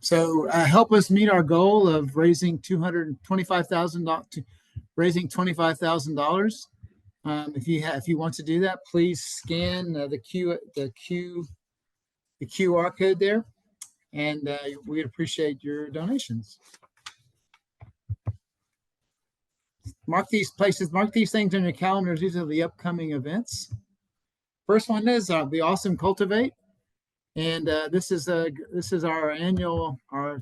S1: So help us meet our goal of raising $225,000 raising $25,000. If you want to do that, please scan the QR code there, and we'd appreciate your donations. Mark these places, mark these things on your calendars. These are the upcoming events. First one is the Awesome Cultivate, and this is our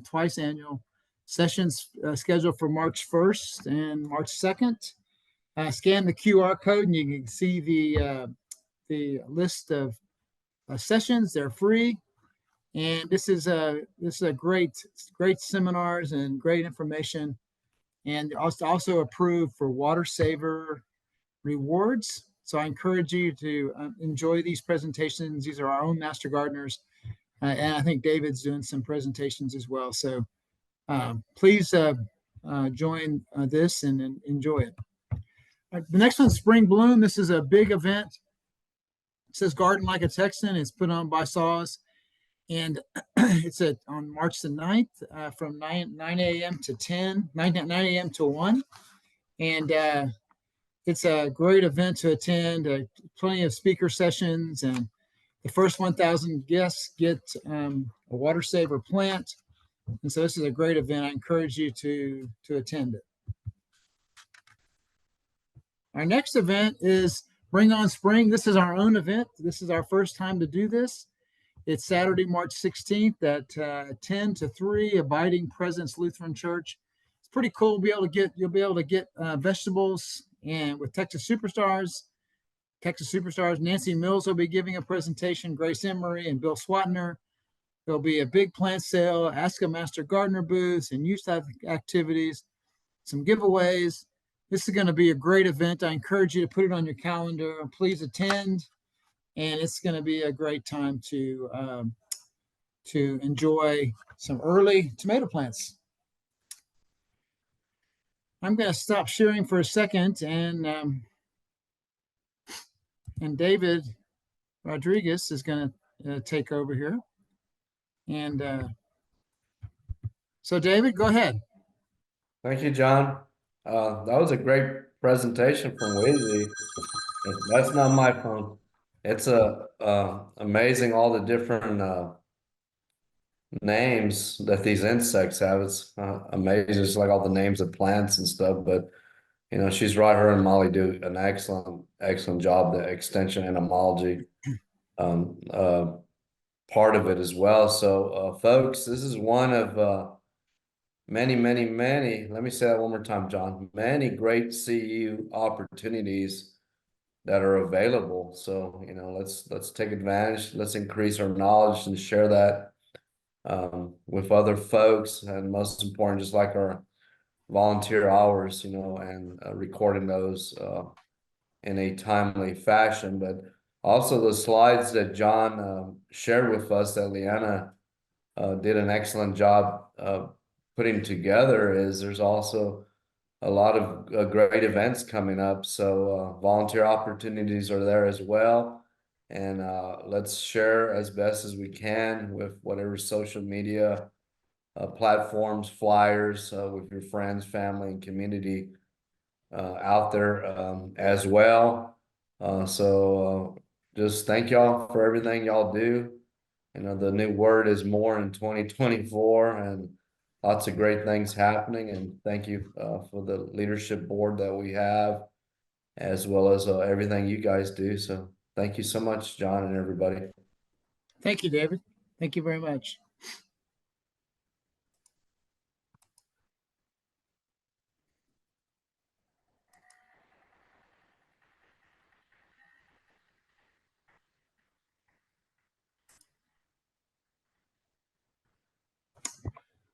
S1: twice annual sessions scheduled for March 1st and March 2nd. Scan the QR code and you can see the list of sessions. They're free, and this is a great seminars and great information, and also approved for Water Saver rewards. So I encourage you to enjoy these presentations. These are our own Master Gardeners and I think David's doing some presentations as well. So please join this and enjoy it. The next one's Spring Bloom. This is a big event. It says Garden Like a Texan. It's put on by Saws. And it's on March the 9th from 9 a.m. to 9 a.m. to 1. And it's a great event to attend. Plenty of speaker sessions. And the first 1,000 guests get a water saver plant. And so this is a great event. I encourage you to attend it. Our next event is Bring on Spring. This is our own event. This is our first time to do this. It's Saturday, March 16th at 10 to 3, Abiding Presence Lutheran Church. It's pretty cool. You'll be able to get vegetables and with Texas Superstars. Nancy Mills will be giving a presentation, Grace Emery and Bill Swatner. There'll be a big plant sale, Ask a Master Gardener booths and youth activities, some giveaways. This is going to be a great event. I encourage you to put it on your calendar. Please attend. And it's going to be a great time to enjoy some early tomato plants. I'm going to stop sharing for a second, and David Rodriguez is going to take over here. And so, David, go ahead.
S4: Thank you, John. That was a great presentation from Wheezy. That's not my phone. It's amazing all the different names that these insects have. It's amazing, just like all the names of plants and stuff. But you know, she's right. Her and Molly do an excellent job. The extension entomology part of it as well. So, folks, this is one of many. Let me say that one more time, John. Many great CU opportunities that are available. So, you know, let's take advantage. Let's increase our knowledge and share that with other folks. And most important, just like our volunteer hours, you know, and recording those in a timely fashion. But also the slides that John shared with us that Leanna did an excellent job putting together. There's also a lot of great events coming up. So volunteer opportunities are there as well. And let's share as best as we can with whatever social media platforms, flyers with your friends, family, and community out there as well. So just thank y'all for everything y'all do. You know, the new word is more in 2024, and lots of great things happening. And thank you for the leadership board that we have, as well as everything you guys do. So thank you so much, John, and everybody.
S1: Thank you, David. Thank you very much.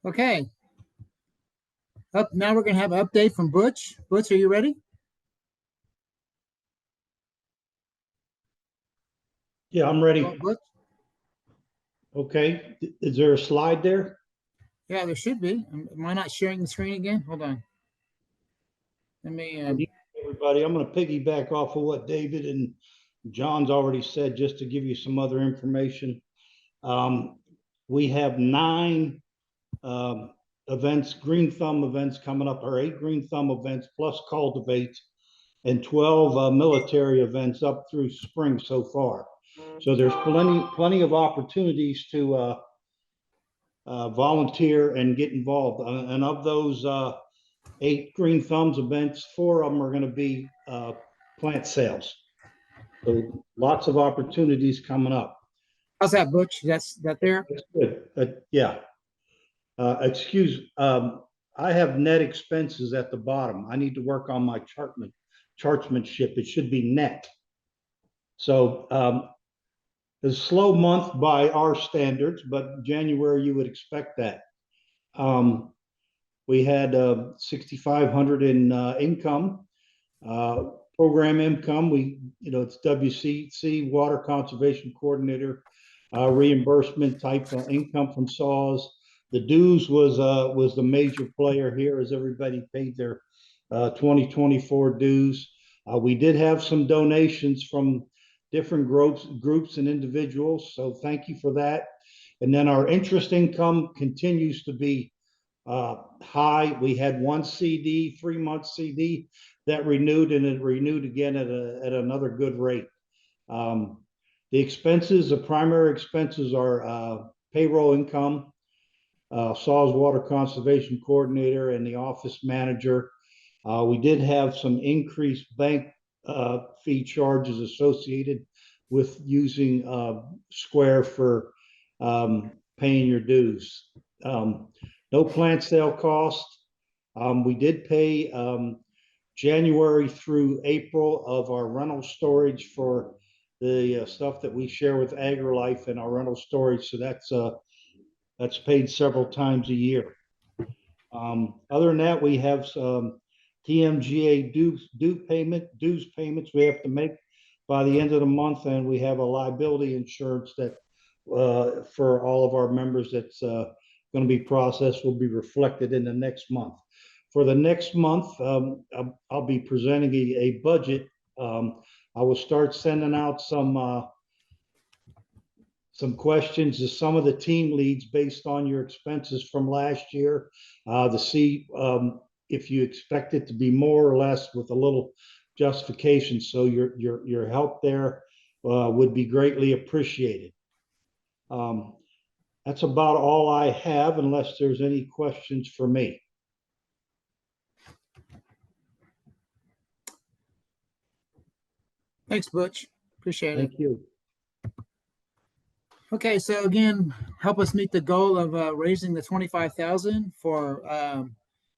S1: Okay. Now we're going to have an update from Butch. Butch, are you ready?
S5: Yeah, I'm ready.
S1: Butch?
S5: Okay. Is there a slide there?
S1: Yeah, there should be. Am I not sharing the screen again? Hold on. Let me.
S5: Everybody, I'm going to piggyback off of what David and John's already said, just to give you some other information. We have 9 events, green thumb events coming up, or 8 green thumb events plus cultivate, and 12 military events up through spring so far. So there's plenty of opportunities to volunteer and get involved. And of those 8 green thumbs events, 4 of them are going to be plant sales. So lots of opportunities coming up.
S1: How's that, Butch? That's there?
S5: That's good. Yeah. I have net expenses at the bottom. I need to work on my chartsmanship. It should be net. So it's a slow month by our standards, but January you would expect that. We had 6,500 in income, program income. It's WCC, Water Conservation Coordinator, reimbursement type income from saws. The dues was the major player here, as everybody paid their 2024 dues. We did have some donations from different groups and individuals, so thank you for that. And then our interest income continues to be high. We had one CD, 3-month CD that renewed, and it renewed again at another good rate. The expenses, the primary expenses are payroll income, SAWS Water Conservation Coordinator, and the office manager. We did have some increased bank fee charges associated with using Square for paying your dues. No plant sale cost. We did pay January through April of our rental storage for the stuff that we share with AgriLife and our rental storage. So that's paid several times a year. Other than that, we have some TMGA dues payments we have to make by the end of the month, and we have a liability insurance that for all of our members that's going to be processed will be reflected in the next month. For the next month, I'll be presenting a budget. I will start sending out some questions to some of the team leads based on your expenses from last year to see if you expect it to be more or less, with a little justification. So your help there would be greatly appreciated. That's about all I have, unless there's any questions for me.
S1: Thanks, Butch. Appreciate it.
S5: Thank you.
S1: Okay, so again, help us meet the goal of raising the $25,000 for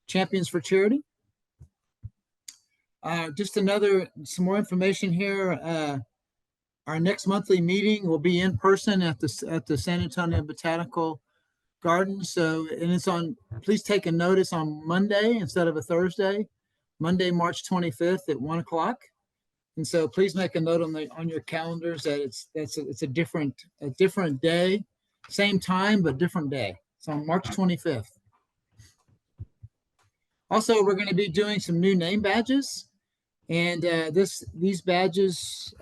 S1: Champions for Charity. Just some more information here. Our next monthly meeting will be in person at the San Antonio Botanical Gardens. So, and it's on. Please take a notice on Monday instead of a Thursday, Monday, March 25th at 1 o'clock. And so, please make a note on your calendars that it's a different day, same time but different day. It's on March 25th. Also, we're going to be doing some new name badges, and these badges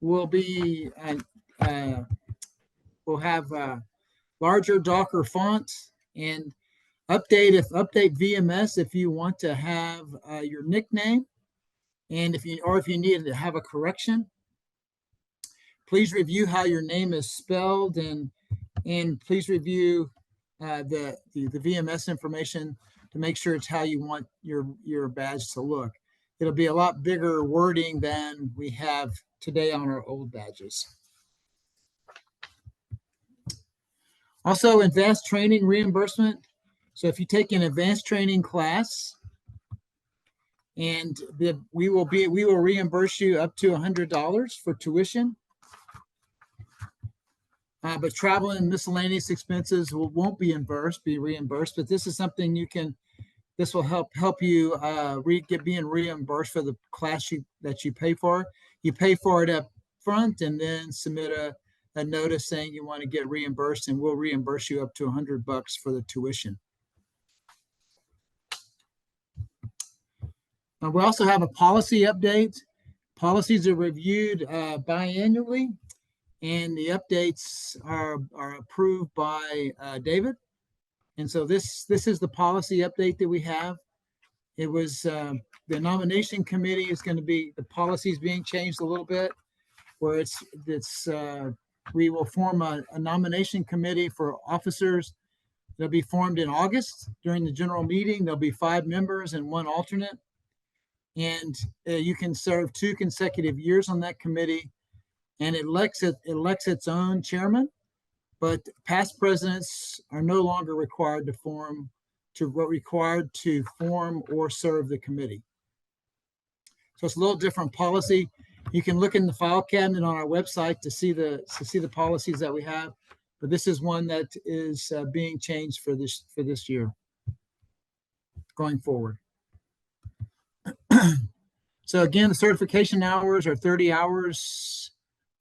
S1: will be will have larger, darker fonts, and update VMS if you want to have your nickname, and if you need to have a correction. Please review how your name is spelled, and please review the VMS information to make sure it's how you want your badge to look. It'll be a lot bigger wording than we have today on our old badges. Also, advanced training reimbursement. So if you take an advanced training class, and we will reimburse you up to $100 for tuition. But travel and miscellaneous expenses won't be reimbursed. But this is something this will help you being reimbursed for the class that you pay for. You pay for it up front, and then submit a notice saying you want to get reimbursed, and we'll reimburse you up to $100 for the tuition. We also have a policy update. Policies are reviewed biannually, and the updates are approved by David. And so this is the policy update that we have. It was the nomination committee is going to be, the policy is being changed a little bit, where we will form a nomination committee for officers. They'll be formed in August during the general meeting. There'll be 5 members and 1 alternate. And you can serve 2 consecutive years on that committee, and it elects its own chairman. But past presidents are no longer required to form or serve the committee. So it's a little different policy. You can look in the file cabinet on our website to see the policies that we have. But this is one that is being changed for this year going forward. So again, the certification hours are 30 hours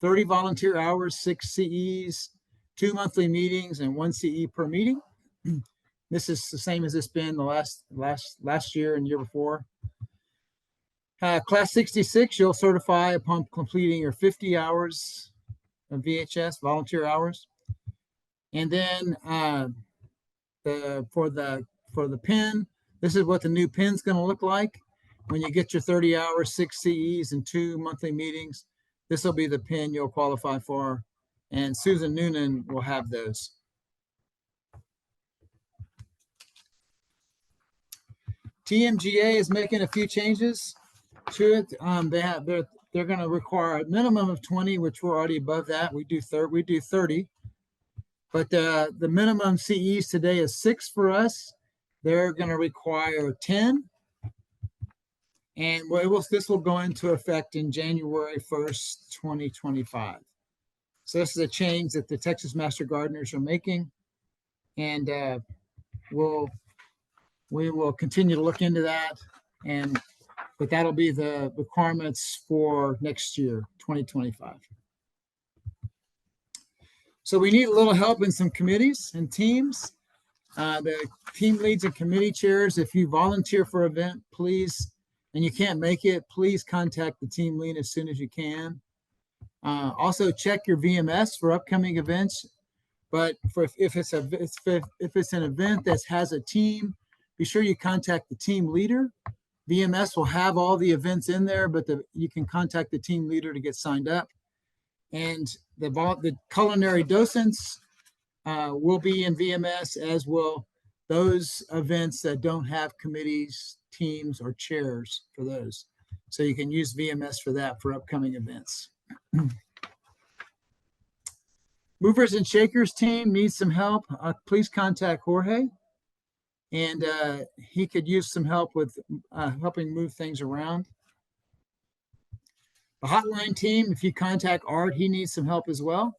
S1: 30 volunteer hours, 6 CEs, 2 monthly meetings, and 1 CE per meeting. This is the same as it's been the last year and year before. Class 66, you'll certify upon completing your 50 hours of VHS, volunteer hours. And then for the PIN, this is what the new PIN's going to look like. When you get your 30 hours, 6 CEs, and 2 monthly meetings, this will be the PIN you'll qualify for. And Susan Noonan will have those. TMGA is making a few changes to it. They're going to require a minimum of 20, which we're already above that. We do 30, but the minimum CEs today is 6 for us. They're going to require 10, and this will go into effect in January 1st, 2025. So this is a change that the Texas Master Gardeners are making, and we will continue to look into that, but that'll be the requirements for next year, 2025. So we need a little help in some committees and teams. The team leads and committee chairs, if you volunteer for an event, please, and you can't make it, please contact the team lead as soon as you can. Also check your VMS for upcoming events, but if it's an event that has a team, be sure you contact the team leader. VMS will have all the events in there, but you can contact the team leader to get signed up. And the culinary docents will be in VMS, as will those events that don't have committees, teams, or chairs for those. So you can use VMS for that for upcoming events. Movers and Shakers team needs some help. Please contact Jorge, and he could use some help with helping move things around. The hotline team, if you contact Art, he needs some help as well,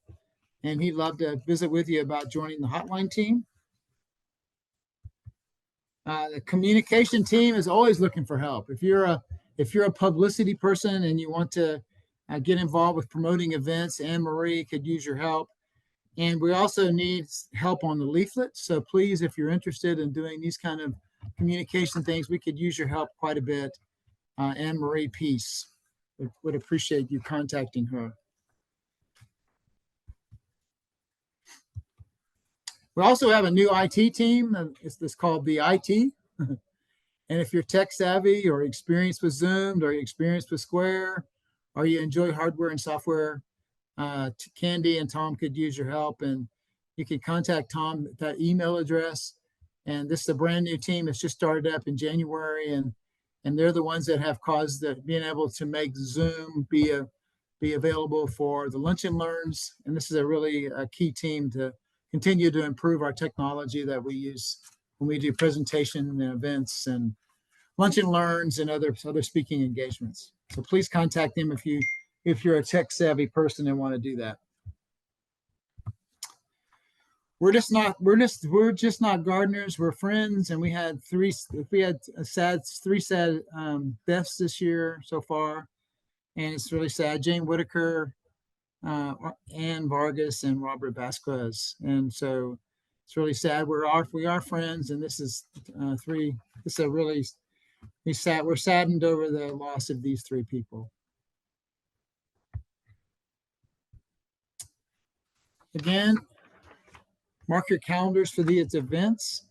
S1: and he'd love to visit with you about joining the hotline team. The communication team is always looking for help. If you're a publicity person and you want to get involved with promoting events, Anne Marie could use your help. And we also need help on the leaflet. So please, if you're interested in doing these kind of communication things, we could use your help quite a bit. Anne Marie Peace would appreciate you contacting her. We also have a new IT team. It's called the IT. And if you're tech savvy or experienced with Zoom or experienced with Square, or you enjoy hardware and software, Candy and Tom could use your help, and you can contact Tom at that email address. And this is a brand new team. It's just started up in January, and they're the ones that have caused being able to make Zoom be available for the lunch and learns. And this is a really key team to continue to improve our technology that we use when we do presentation and events and lunch and learns and other speaking engagements. So please contact them if you're a tech savvy person and want to do that. We're just not gardeners. We're friends, and we had three sad deaths this year so far, and it's really sad. Jane Whitaker, Ann Vargas, and Robert Vasquez, and so it's really sad. We are friends, and this is really we're saddened over the loss of these 3 people. Again, mark your calendars for these events.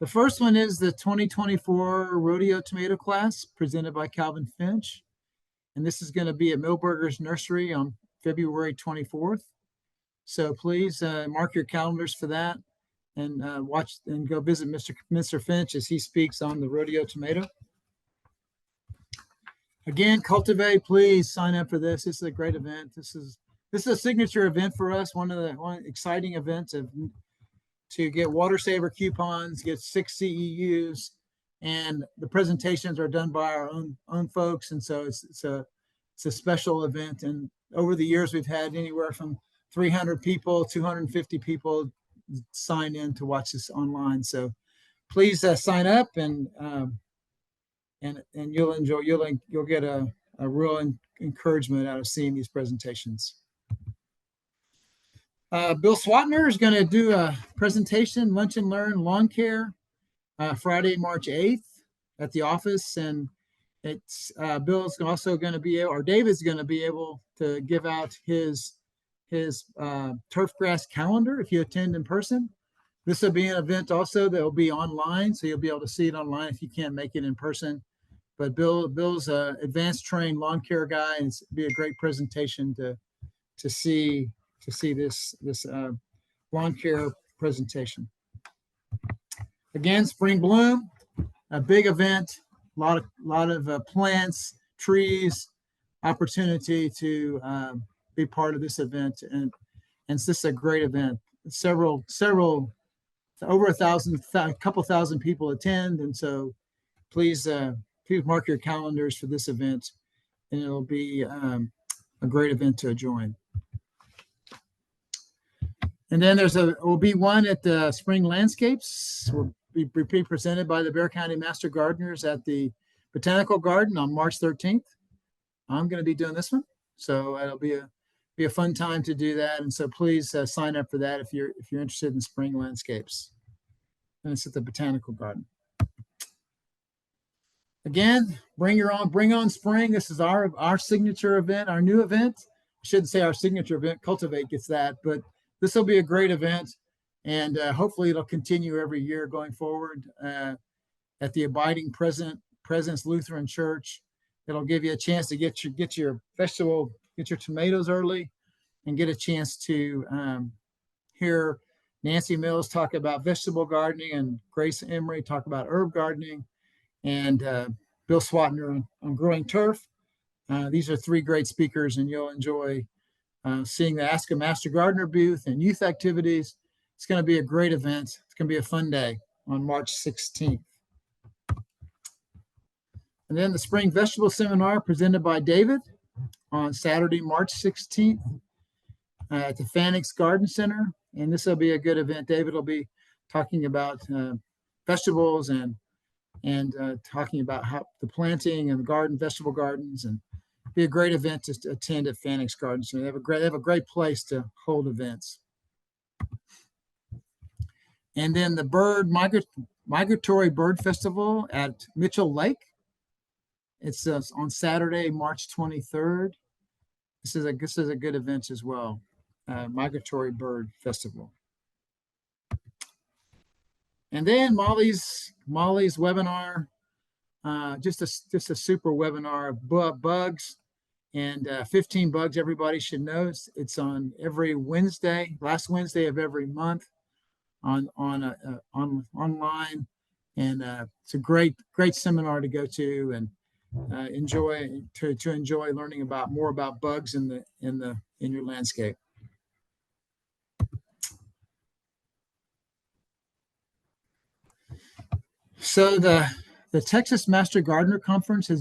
S1: The first one is the 2024 Rodeo Tomato Class presented by Calvin Finch. And this is going to be at Millburgers Nursery on February 24th. So please mark your calendars for that and watch and go visit Mr. Finch as he speaks on the rodeo tomato. Again, Cultivate, please sign up for this. This is a great event. This is a signature event for us. One exciting events to get water saver coupons, get 6 CEUs, and the presentations are done by our own folks. And so it's a special event. And over the years, we've had anywhere from 300 people, 250 people sign in to watch this online. So please sign up, and you'll enjoy. You'll get a real encouragement out of seeing these presentations. Bill Swatner is going to do a presentation, Lunch and Learn Lawn Care, Friday, March 8th at the office. And it's Bill's also going to be able, or David's going to be able to give out his turf grass calendar if you attend in person. This will be an event also that will be online, so you'll be able to see it online if you can't make it in person. But Bill's a advanced trained lawn care guy, and it'll be a great presentation to see this lawn care presentation. Again, Spring Bloom, a big event, a lot of plants, trees, opportunity to be part of this event, and this is a great event. Several over a couple thousand people attend, and so please mark your calendars for this event, and it'll be a great event to join. And then will be one at the Spring Landscapes. Will be presented by the Bexar County Master Gardeners at the Botanical Garden on March 13th. I'm going to be doing this one, so it'll be a fun time to do that. And so please sign up for that if you're interested in Spring Landscapes. And it's at the Botanical Garden. Again, bring on spring. This is our signature event, our new event. I shouldn't say our signature event. Cultivate gets that, but this will be a great event, and hopefully it'll continue every year going forward at the Abiding Presence Lutheran Church. It'll give you a chance to get your tomatoes early, and get a chance to hear Nancy Mills talk about vegetable gardening, and Grace Emery talk about herb gardening, and Bill Swatner on growing turf. These are three great speakers, and you'll enjoy seeing the Ask a Master Gardener booth and youth activities. It's going to be a great event. It's going to be a fun day on March 16th. And then the Spring Vegetable Seminar presented by David on Saturday, March 16th at the Fanix Garden Center. And this will be a good event. David will be talking about vegetables and talking about how the planting and the garden, vegetable gardens, and be a great event to attend at Fanix Garden Center. They have a great place to hold events. And then the Migratory Bird Festival at Mitchell Lake. It's on Saturday, March 23rd. This is a good event as well. Migratory Bird Festival. And then Molly's webinar, just a super webinar of bugs, and 15 bugs everybody should know. It's on every Wednesday, last Wednesday of every month, on online, and it's a great seminar to go to and enjoy learning more about bugs in your landscape. So the Texas Master Gardener Conference is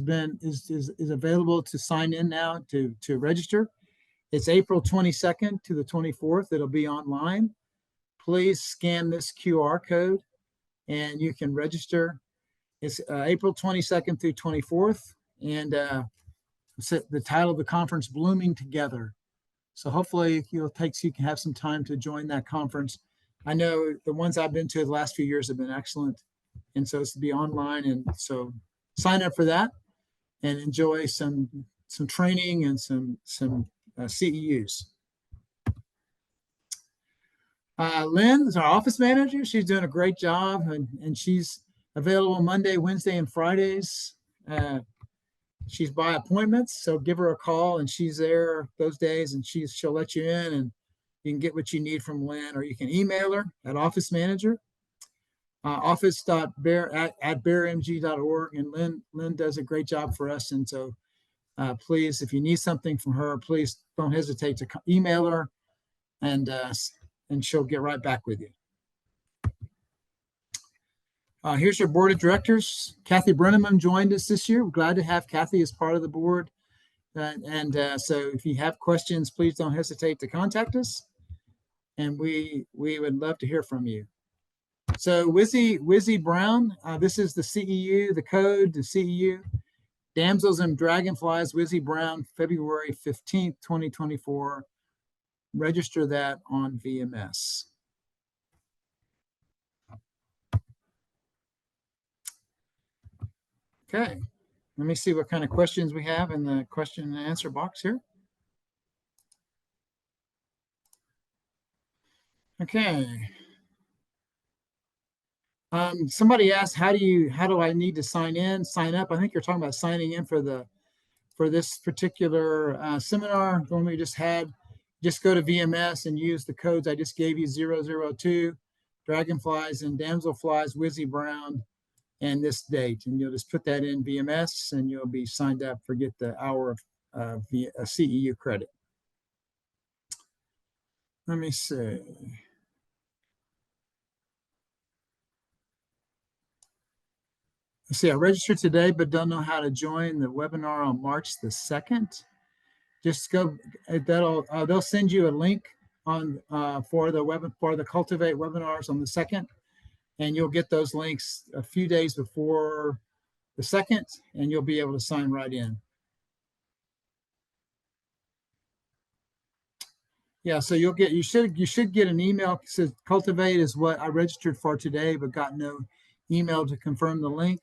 S1: available to sign in now to register. It's April 22nd to the 24th. It'll be online. Please scan this QR code and you can register. It's April 22nd through 24th, and the title of the conference, Blooming Together. So hopefully you can have some time to join that conference. I know the ones I've been to the last few years have been excellent. And so it's to be online, and so sign up for that and enjoy some training and some CEUs. Lynn is our office manager. She's doing a great job, and she's available Monday, Wednesday, and Fridays. She's by appointments, so give her a call, and she's there those days, and she'll let you in, and you can get what you need from Lynn, or you can email her at office manager. office.bearmg.org, and Lynn does a great job for us, and so please, if you need something from her, please don't hesitate to email her, and she'll get right back with you. Here's your board of directors. Kathy Brenneman joined us this year. We're glad to have Kathy as part of the board, so if you have questions, please don't hesitate to contact us, and we would love to hear from you. So Wizzy Brown, this is the CEU, the code, the CEU. Damsels and Dragonflies, Wizzy Brown, February 15th, 2024. register that on VMS. Okay, let me see what kind of questions we have in the question and answer box here. Okay. Somebody asked, how do I need to sign up? I think you're talking about signing in for this particular seminar, the one we just had. Just go to VMS and use the codes I just gave you, 002, dragonflies and damselflies, Wizzy Brown, and this date. And you'll just put that in VMS and you'll be signed up for get the hour of CEU credit. Let me see. Let's see, I registered today, but don't know how to join the webinar on March the 2nd. Just go, they'll send you a link on for the Cultivate webinars on the 2nd, and you'll get those links a few days before the 2nd, and you'll be able to sign right in. Yeah, so you should get an email. It says Cultivate is what I registered for today, but got no email to confirm the link.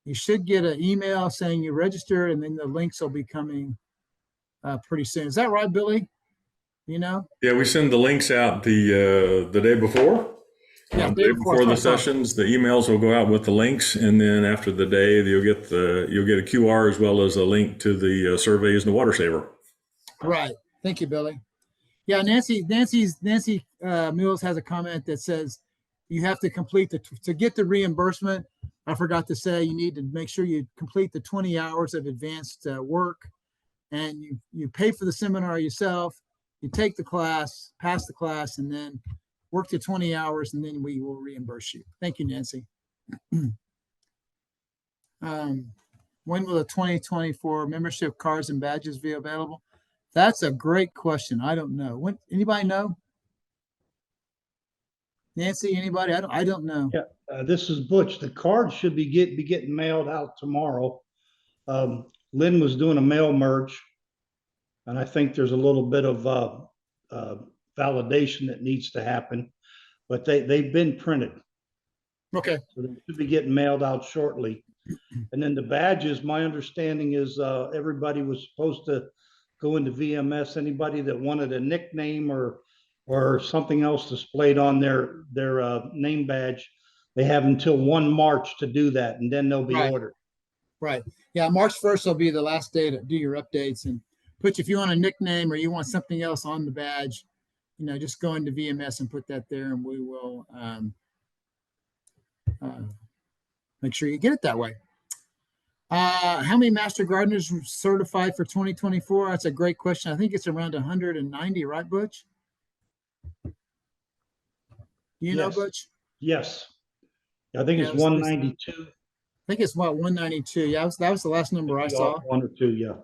S1: You should get an email saying you registered, and then the links will be coming pretty soon. Is that right, Billy? You know?
S3: Yeah, we send the links out the day before.
S1: Yeah,
S3: Day before the sessions, the emails will go out with the links, and then after the day, you'll get a QR as well as a link to the surveys and the water saver.
S1: Right. Thank you, Billy. Yeah, Nancy Mules has a comment that says you have to complete to get the reimbursement. I forgot to say you need to make sure you complete the 20 hours of advanced work, and you pay for the seminar yourself. You take the class, pass the class, and then work the 20 hours, and then we will reimburse you. Thank you, Nancy. When will the 2024 membership cards and badges be available? That's a great question. I don't know. When, anybody know? Nancy, anybody? I don't know.
S5: Yeah, this is Butch. The cards should be getting mailed out tomorrow. Lynn was doing a mail merge, and I think there's a little bit of validation that needs to happen, but they've been printed.
S1: Okay.
S5: So they should be getting mailed out shortly. And then the badges, my understanding is everybody was supposed to go into VMS. Anybody that wanted a nickname or something else displayed on their name badge, they have until 1 March to do that, and then they'll be ordered.
S1: Right. Yeah, March 1st will be the last day to do your updates, and put, if you want a nickname or you want something else on the badge, you know, just go into VMS and put that there, and we will make sure you get it that way. How many Master Gardeners certified for 2024? That's a great question. I think it's around 190, right, Butch? You know, Butch?
S5: Yes. I think it's 192.
S1: I think it's what, 192. Yeah, that was the last number I saw.
S5: 1 or 2,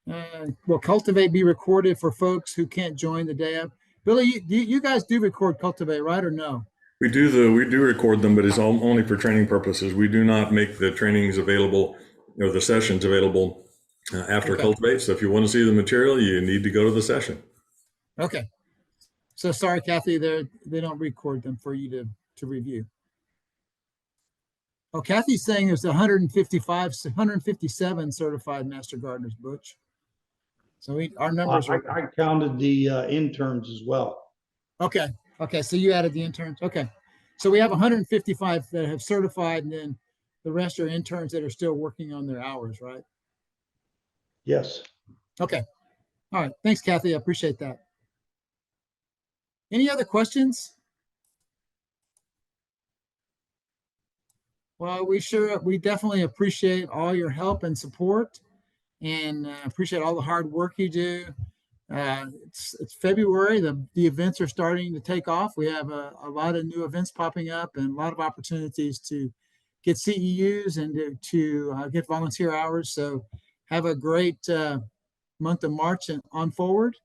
S5: yeah.
S1: Will Cultivate be recorded for folks who can't join the day of? Billy, you guys do record Cultivate, right, or no?
S3: We do record them, but it's only for training purposes. We do not make the trainings available or the sessions available after Cultivate. So if you want to see the material, you need to go to the session.
S1: Okay. So sorry, Kathy, they don't record them for you to review. Oh, Kathy's saying there's 157 certified Master Gardeners, Butch. So our numbers are.
S5: I counted the interns as well.
S1: Okay. Okay. So you added the interns. Okay. So we have 155 that have certified, and then the rest are interns that are still working on their hours, right?
S5: Yes.
S1: Okay. All right. Thanks, Kathy. I appreciate that. Any other questions? Well, we definitely appreciate all your help and support, and appreciate all the hard work you do. It's February. The events are starting to take off. We have a lot of new events popping up and a lot of opportunities to get CEUs and to get volunteer hours. So have a great month of March and on forward.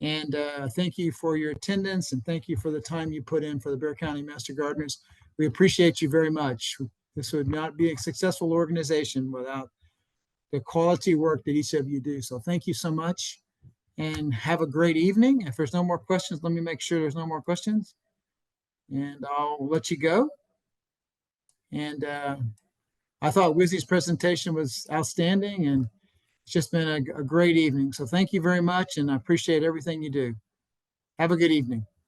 S1: And thank you for your attendance, and thank you for the time you put in for the Bexar County Master Gardeners. We appreciate you very much. This would not be a successful organization without the quality work that each of you do. So thank you so much. and have a great evening. If there's no more questions, let me make sure there's no more questions, and I'll let you go. And I thought Wizzy's presentation was outstanding, and it's just been a great evening. So thank you very much, and I appreciate everything you do. Have a good evening.